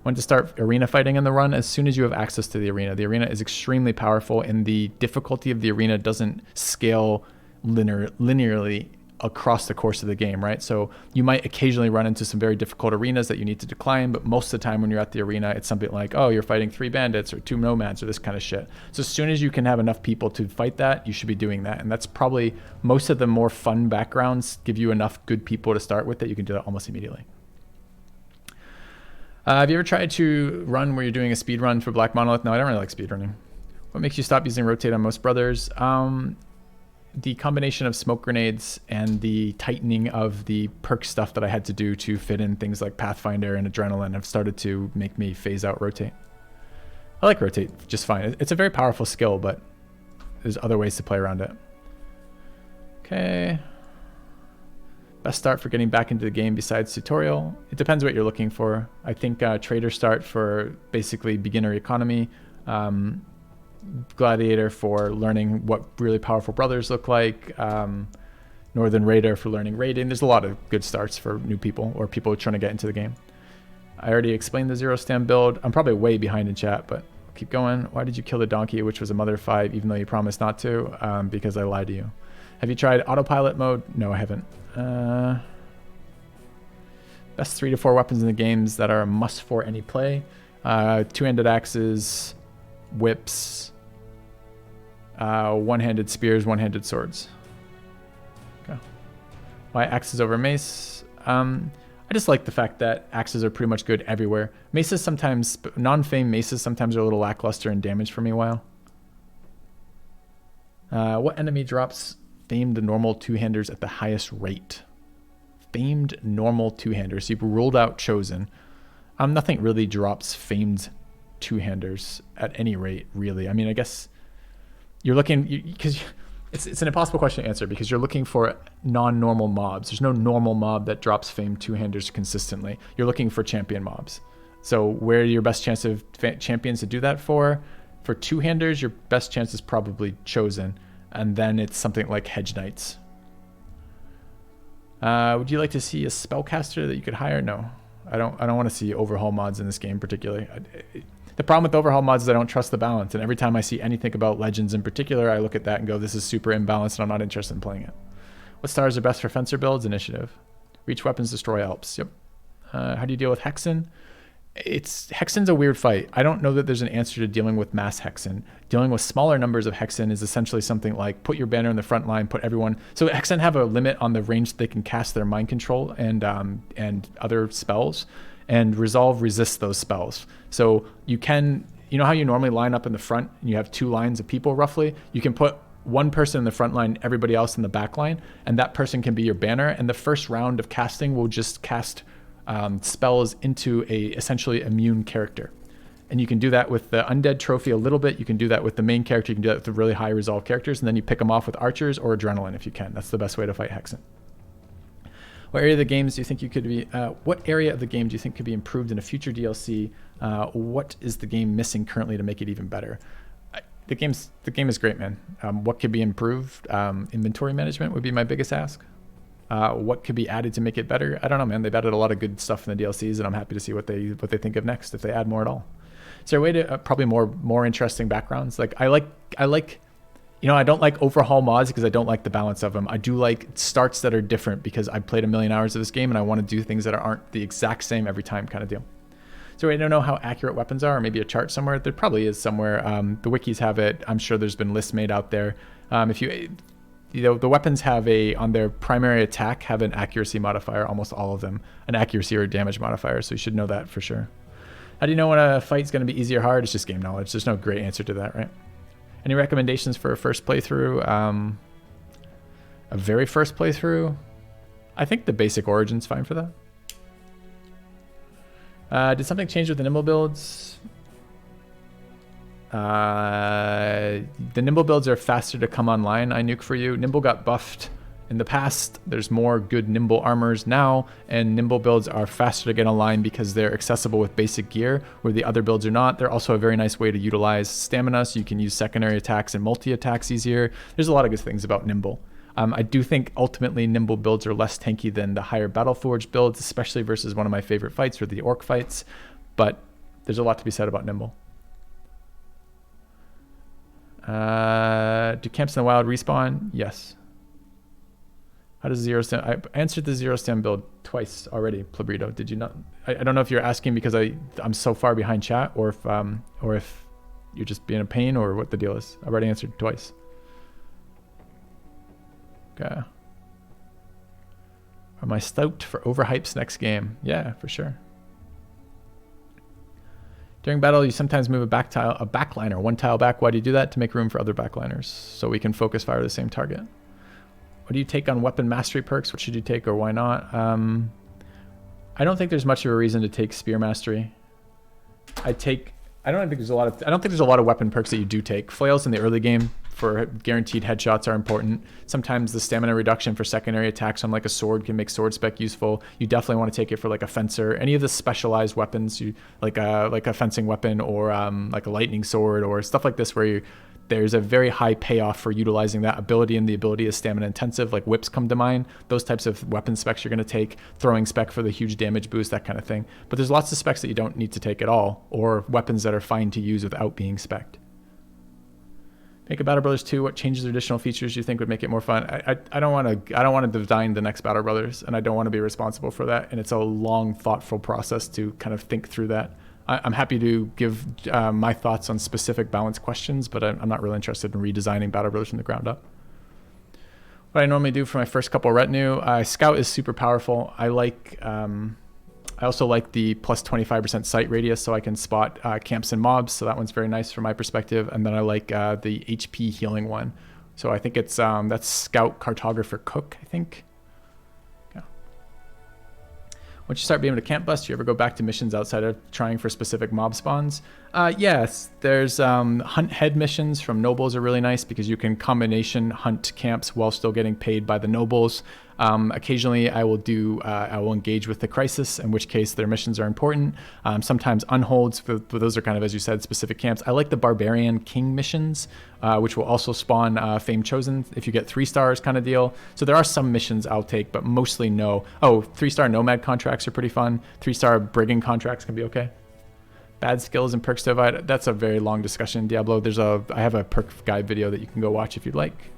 When to start arena fighting in the run? As soon as you have access to the arena. The arena is extremely powerful, and the difficulty of the arena doesn't scale linearly across the course of the game, right? So you might occasionally run into some very difficult arenas that you need to decline, but most of the time when you're at the arena, it's something like, oh, you're fighting 3 bandits or 2 nomads or this kind of shit. So as soon as you can have enough people to fight that, you should be doing that. And that's probably most of the more fun backgrounds give you enough good people to start with that you can do that almost immediately. Have you ever tried to run where you're doing a speed run for Black Monolith? No, I don't really like speed running. What makes you stop using Rotate on most brothers? The combination of smoke grenades and the tightening of the perk stuff that I had to do to fit in things like Pathfinder and Adrenaline have started to make me phase out Rotate. I like Rotate just fine. It's a very powerful skill, but there's other ways to play around it. Okay. Best start for getting back into the game besides tutorial? It depends what you're looking for. I think Trader start for basically beginner economy. Gladiator for learning what really powerful brothers look like. Northern Raider for learning raiding. There's a lot of good starts for new people or people trying to get into the game. I already explained the zero stam build. I'm probably way behind in chat, but keep going. Why did you kill the donkey, which was a mother 5, even though you promised not to? Because I lied to you. Have you tried autopilot mode? No, I haven't. Best 3 to 4 weapons in the games that are a must for any play. 2-handed axes, whips, one-handed spears, one-handed swords. Okay. Why axes over mace? I just like the fact that axes are pretty much good everywhere. Maces sometimes, non-famed maces sometimes are a little lackluster in damage for me a while. What enemy drops famed normal 2-handers at the highest rate? Famed normal 2-handers. So you've ruled out chosen. Nothing really drops famed 2-handers at any rate, really. I mean, I guess you're looking, because It's an impossible question to answer because you're looking for non-normal mobs. There's no normal mob that drops fame two-handers consistently. You're looking for champion mobs. So where your best chance of champions to do that for two-handers, your best chance is probably Chosen, and then it's something like Hedge Knights. Would you like to see a spellcaster that you could hire? No, I don't want to see overhaul mods in this game particularly. The problem with overhaul mods is I don't trust the balance, and every time I see anything about Legends in particular, I look at that and go, this is super imbalanced and I'm not interested in playing it. What stars are best for fencer builds? Initiative. Reach weapons, destroy Alps. Yep. How do you deal with Hexen? Hexen's a weird fight. I don't know that there's an answer to dealing with mass Hexen. Dealing with smaller numbers of Hexen is essentially something like put your banner in the front line, put everyone. So Hexen have a limit on the range they can cast their mind control and other spells, and resolve resists those spells. So you know how you normally line up in the front and you have two lines of people roughly? You can put one person in the front line, everybody else in the back line, and that person can be your banner. And the first round of casting will just cast spells into a essentially immune character. And you can do that with the undead trophy a little bit. You can do that with the main character. You can do that with the really high resolve characters, and then you pick them off with archers or adrenaline if you can. That's the best way to fight Hexen. What area of the games do you think you could be? What area of the game do you think could be improved in a future DLC? What is the game missing currently to make it even better? The game is great, man. What could be improved? Inventory management would be my biggest ask. What could be added to make it better? I don't know, man. They've added a lot of good stuff in the DLCs, and I'm happy to see what they think of next if they add more at all. Is there a way to probably more interesting backgrounds? Like I like. I don't like overhaul mods because I don't like the balance of them. I do like starts that are different because I played a million hours of this game and I want to do things that aren't the exact same every time kind of deal. So I don't know how accurate weapons are, or maybe a chart somewhere. There probably is somewhere. The wikis have it. I'm sure there's been lists made out there. The weapons have on their primary attack have an accuracy modifier, almost all of them, an accuracy or a damage modifier. So you should know that for sure. How do you know when a fight's going to be easy or hard? It's just game knowledge. There's no great answer to that, right? Any recommendations for a first playthrough? A very first playthrough? I think the basic Origin's fine for that. Did something change with the Nimble builds? The Nimble builds are faster to come online. I nuke for you. Nimble got buffed in the past. There's more good Nimble armors now, and Nimble builds are faster to get online because they're accessible with basic gear, where the other builds are not. They're also a very nice way to utilize stamina, so you can use secondary attacks and multi-attacks easier. There's a lot of good things about Nimble. I do think ultimately Nimble builds are less tanky than the higher Battleforged builds, especially versus one of my favorite fights, or the Orc fights, but there's a lot to be said about Nimble. Do camps in the wild respawn? Yes. How does zero stem? I answered the zero stem build twice already, Plabrito. Did you not? I don't know if you're asking because I'm so far behind chat, or if you're just being a pain, or what the deal is. I've already answered twice. Okay. Am I stoked for overhypes next game? Yeah, for sure. During battle, you sometimes move a backliner one tile back. Why do you do that? To make room for other backliners, so we can focus fire the same target. What do you take on weapon mastery perks? What should you take, or why not? I don't think there's much of a reason to take spear mastery. I don't think there's a lot of weapon perks that you do take. Flails in the early game for guaranteed headshots are important. Sometimes the stamina reduction for secondary attacks on like a sword can make sword spec useful. You definitely want to take it for like a fencer. Any of the specialized weapons, like a fencing weapon, or like a lightning sword, or stuff like this, where there's a very high payoff for utilizing that ability, and the ability is stamina intensive, like whips come to mind. Those types of weapon specs you're going to take, throwing spec for the huge damage boost, that kind of thing. But there's lots of specs that you don't need to take at all, or weapons that are fine to use without being spec'd. Make a Battle Brothers 2. What changes or additional features do you think would make it more fun? I don't want to design the next Battle Brothers, and I don't want to be responsible for that. And it's a long, thoughtful process to kind of think through that. I'm happy to give my thoughts on specific balance questions, but I'm not really interested in redesigning Battle Brothers from the ground up. What I normally do for my first couple retinue, Scout is super powerful. I also like the plus 25% sight radius, so I can spot camps and mobs. So that one's very nice from my perspective. And then I like the HP healing one. So I think that's Scout, Cartographer, Cook, I think. Yeah. Once you start being able to camp bust, do you ever go back to missions outside of trying for specific mob spawns? Yes, there's hunt head missions from nobles are really nice because you can combination hunt camps while still getting paid by the nobles. Occasionally I will engage with the crisis, in which case their missions are important. Sometimes unholds, but those are kind of, as you said, specific camps. I like the barbarian king missions, which will also spawn fame chosen if you get 3 stars kind of deal. So there are some missions I'll take, but mostly no. Oh, 3-star nomad contracts are pretty fun. 3-star brigand contracts can be okay. Bad skills and perks to avoid. That's a very long discussion in Diablo. I have a perk guide video that you can go watch if you'd like.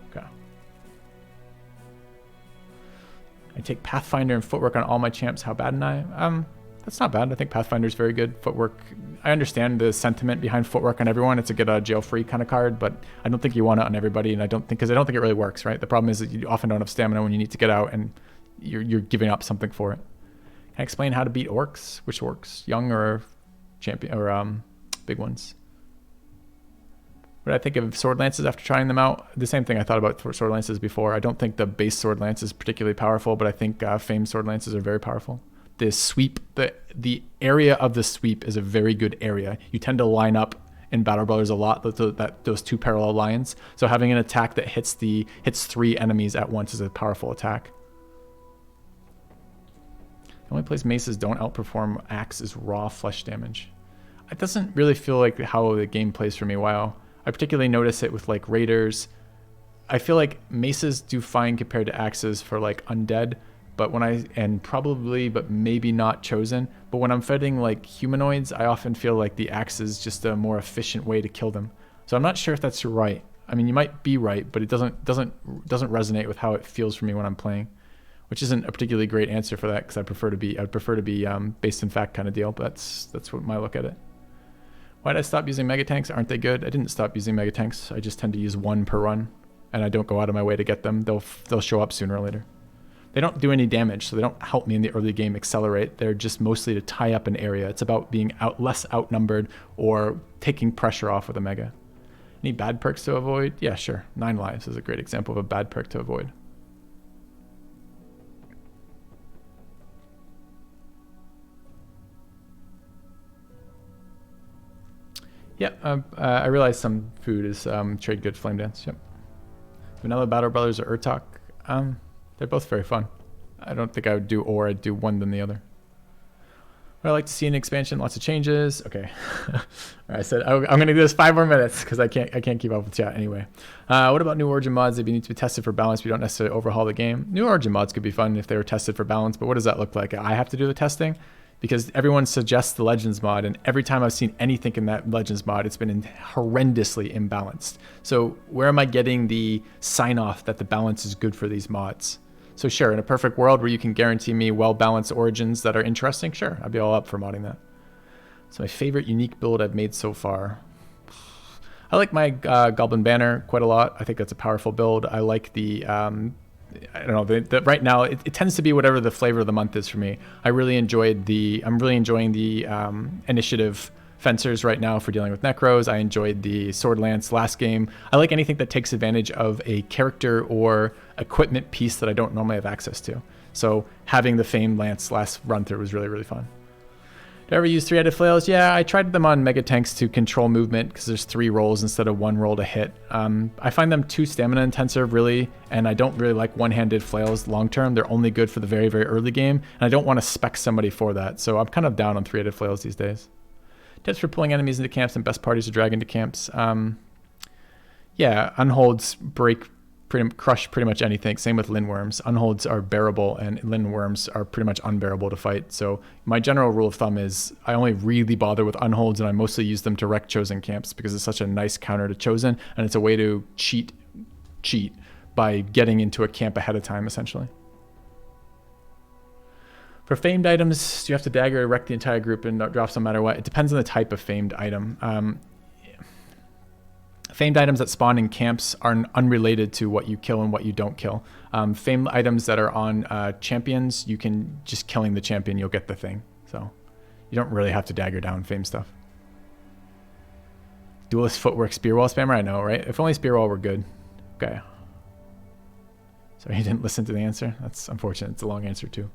Okay. I take Pathfinder and footwork on all my champs. How bad am I? That's not bad. I think Pathfinder is very good. Footwork, I understand the sentiment behind footwork on everyone. It's a get jail-free kind of card, but I don't think you want it on everybody, and I don't think it really works, right? The problem is that you often don't have stamina when you need to get out, and you're giving up something for it. Can I explain how to beat orcs? Which orcs? Young or champion or big ones? What I think of sword lances after trying them out? The same thing I thought about sword lances before. I don't think the base sword lance is particularly powerful, but I think famed sword lances are very powerful. The sweep, the area of the sweep is a very good area. You tend to line up in Battle Brothers a lot, those 2 parallel lines. So having an attack that hits 3 enemies at once is a powerful attack. The only place maces don't outperform axe is raw flesh damage. It doesn't really feel like how the game plays for me. Wow. I particularly notice it with like raiders. I feel like maces do fine compared to axes for like undead, but but maybe not chosen. But when I'm fighting like humanoids, I often feel like the axe is just a more efficient way to kill them. So I'm not sure if that's right. I mean, you might be right, but it doesn't resonate with how it feels for me when I'm playing, which isn't a particularly great answer for that because I'd prefer to be based in fact kind of deal. But that's what my look at it. Why did I stop using mega tanks? Aren't they good? I didn't stop using mega tanks. I just tend to use 1 per run, and I don't go out of my way to get them. They'll show up sooner or later. They don't do any damage, so they don't help me in the early game accelerate. They're just mostly to tie up an area. It's about being less outnumbered or taking pressure off with a mega. Any bad perks to avoid? Yeah, sure. 9 lives is a great example of a bad perk to avoid. Yeah, I realize some food is trade good flame dance. Yep. Vanilla Battle Brothers or Urtok. They're both very fun. I don't think I would do I'd do one than the other. What I like to see in expansion, lots of changes. Okay. All right, I said I'm going to do this 5 more minutes because I can't keep up with chat anyway. What about new Origin mods? They need to be tested for balance. We don't necessarily overhaul the game. New Origin mods could be fun if they were tested for balance, but what does that look like? I have to do the testing? Because everyone suggests the Legends mod, and every time I've seen anything in that Legends mod, it's been horrendously imbalanced. So where am I getting the sign-off that the balance is good for these mods? So sure, in a perfect world where you can guarantee me well-balanced origins that are interesting, sure, I'd be all up for modding that. So my favorite unique build I've made so far. I like my Goblin Banner quite a lot. I think that's a powerful build. I like the... I don't know. Right now, it tends to be whatever the flavor of the month is for me. I'm really enjoying the initiative fencers right now for dealing with necros. I enjoyed the sword lance last game. I like anything that takes advantage of a character or equipment piece that I don't normally have access to. So having the famed lance last run through was really, really fun. Did I ever use 3-headed flails? Yeah, I tried them on mega tanks to control movement because there's 3 rolls instead of 1 roll to hit. I find them too stamina intensive, really, and I don't really like one-handed flails long term. They're only good for the very, very early game, and I don't want to spec somebody for that. So I'm kind of down on 3-headed flails these days. Tips for pulling enemies into camps and best parties to drag into camps. Yeah, unholds crush pretty much anything. Same with Lindworms. Unholds are bearable and Lindworms are pretty much unbearable to fight. So my general rule of thumb is I only really bother with unholds, and I mostly use them to wreck chosen camps because it's such a nice counter to chosen, and it's a way to cheat by getting into a camp ahead of time, essentially. For famed items, do you have to dagger or wreck the entire group and drops no matter what? It depends on the type of famed item. Famed items that spawn in camps are unrelated to what you kill and what you don't kill. Famed items that are on champions, you can just killing the champion, you'll get the thing. So you don't really have to dagger down famed stuff. Duelist footwork spearwall spammer, I know, right? If only spearwall were good. Okay. Sorry, you didn't listen to the answer? That's unfortunate. It's a long answer too.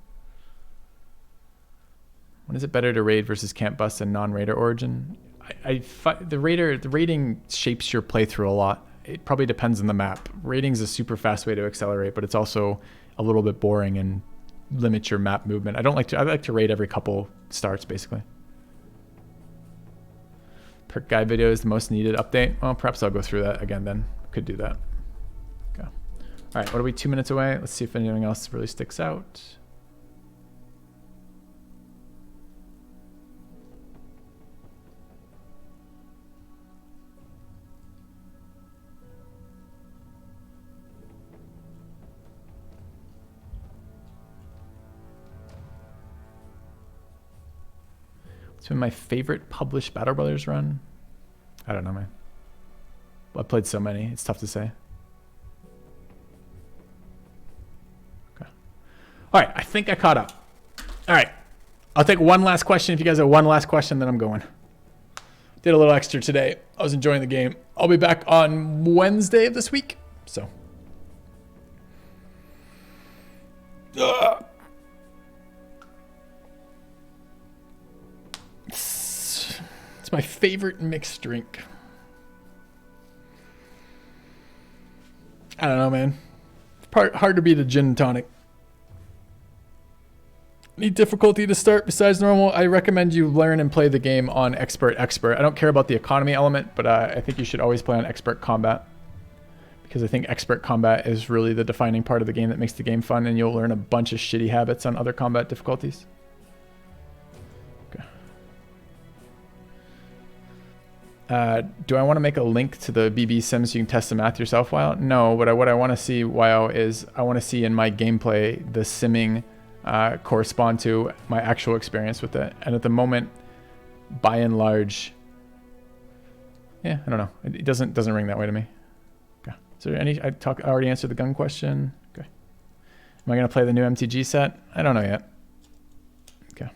When is it better to raid versus camp bus and non-raider origin? The raiding shapes your playthrough a lot. It probably depends on the map. Raiding is a super fast way to accelerate, but it's also a little bit boring and limits your map movement. I like to raid every couple starts, basically. Perk guide video is the most needed update. Well, perhaps I'll go through that again then. Could do that. Okay. All right, what are we, 2 minutes away? Let's see if anything else really sticks out. It's been my favorite published Battle Brothers run. I don't know, man. I played so many. It's tough to say. Okay. All right. I think I caught up. All right. I'll take one last question. If you guys have one last question, then I'm going. Did a little extra today. I was enjoying the game. I'll be back on Wednesday of this week. So. It's my favorite mixed drink. I don't know, man. It's hard to beat a gin and tonic. Need difficulty to start besides normal? I recommend you learn and play the game on expert. I don't care about the economy element, but I think you should always play on expert combat, because I think expert combat is really the defining part of the game that makes the game fun, and you'll learn a bunch of shitty habits on other combat difficulties. Do I want to make a link to the BB sim so you can test the math yourself, WoW? No, but what I want to see, WoW, is I want to see in my gameplay the simming correspond to my actual experience with it. And at the moment, by and large, yeah, I don't know. It doesn't ring that way to me. Okay. Is there any? I already answered the gun question. Okay. Am I gonna play the new MTG set? I don't know yet. Okay.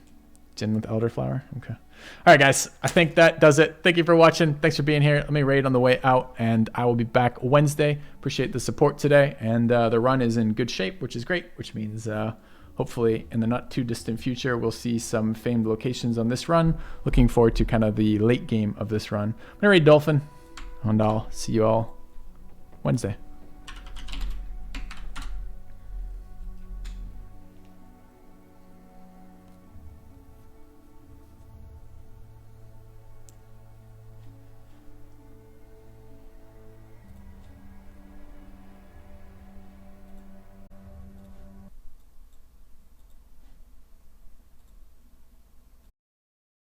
Gin with elderflower. Okay. All right, guys, I think that does it. Thank you for watching. Thanks for being here. Let me raid on the way out, and I will be back Wednesday. Appreciate the support today, and the run is in good shape, which is great, which means hopefully in the not too distant future, we'll see some famed locations on this run. Looking forward to kind of the late game of this run. I'm going to raid Dolphin, and I'll see you all Wednesday.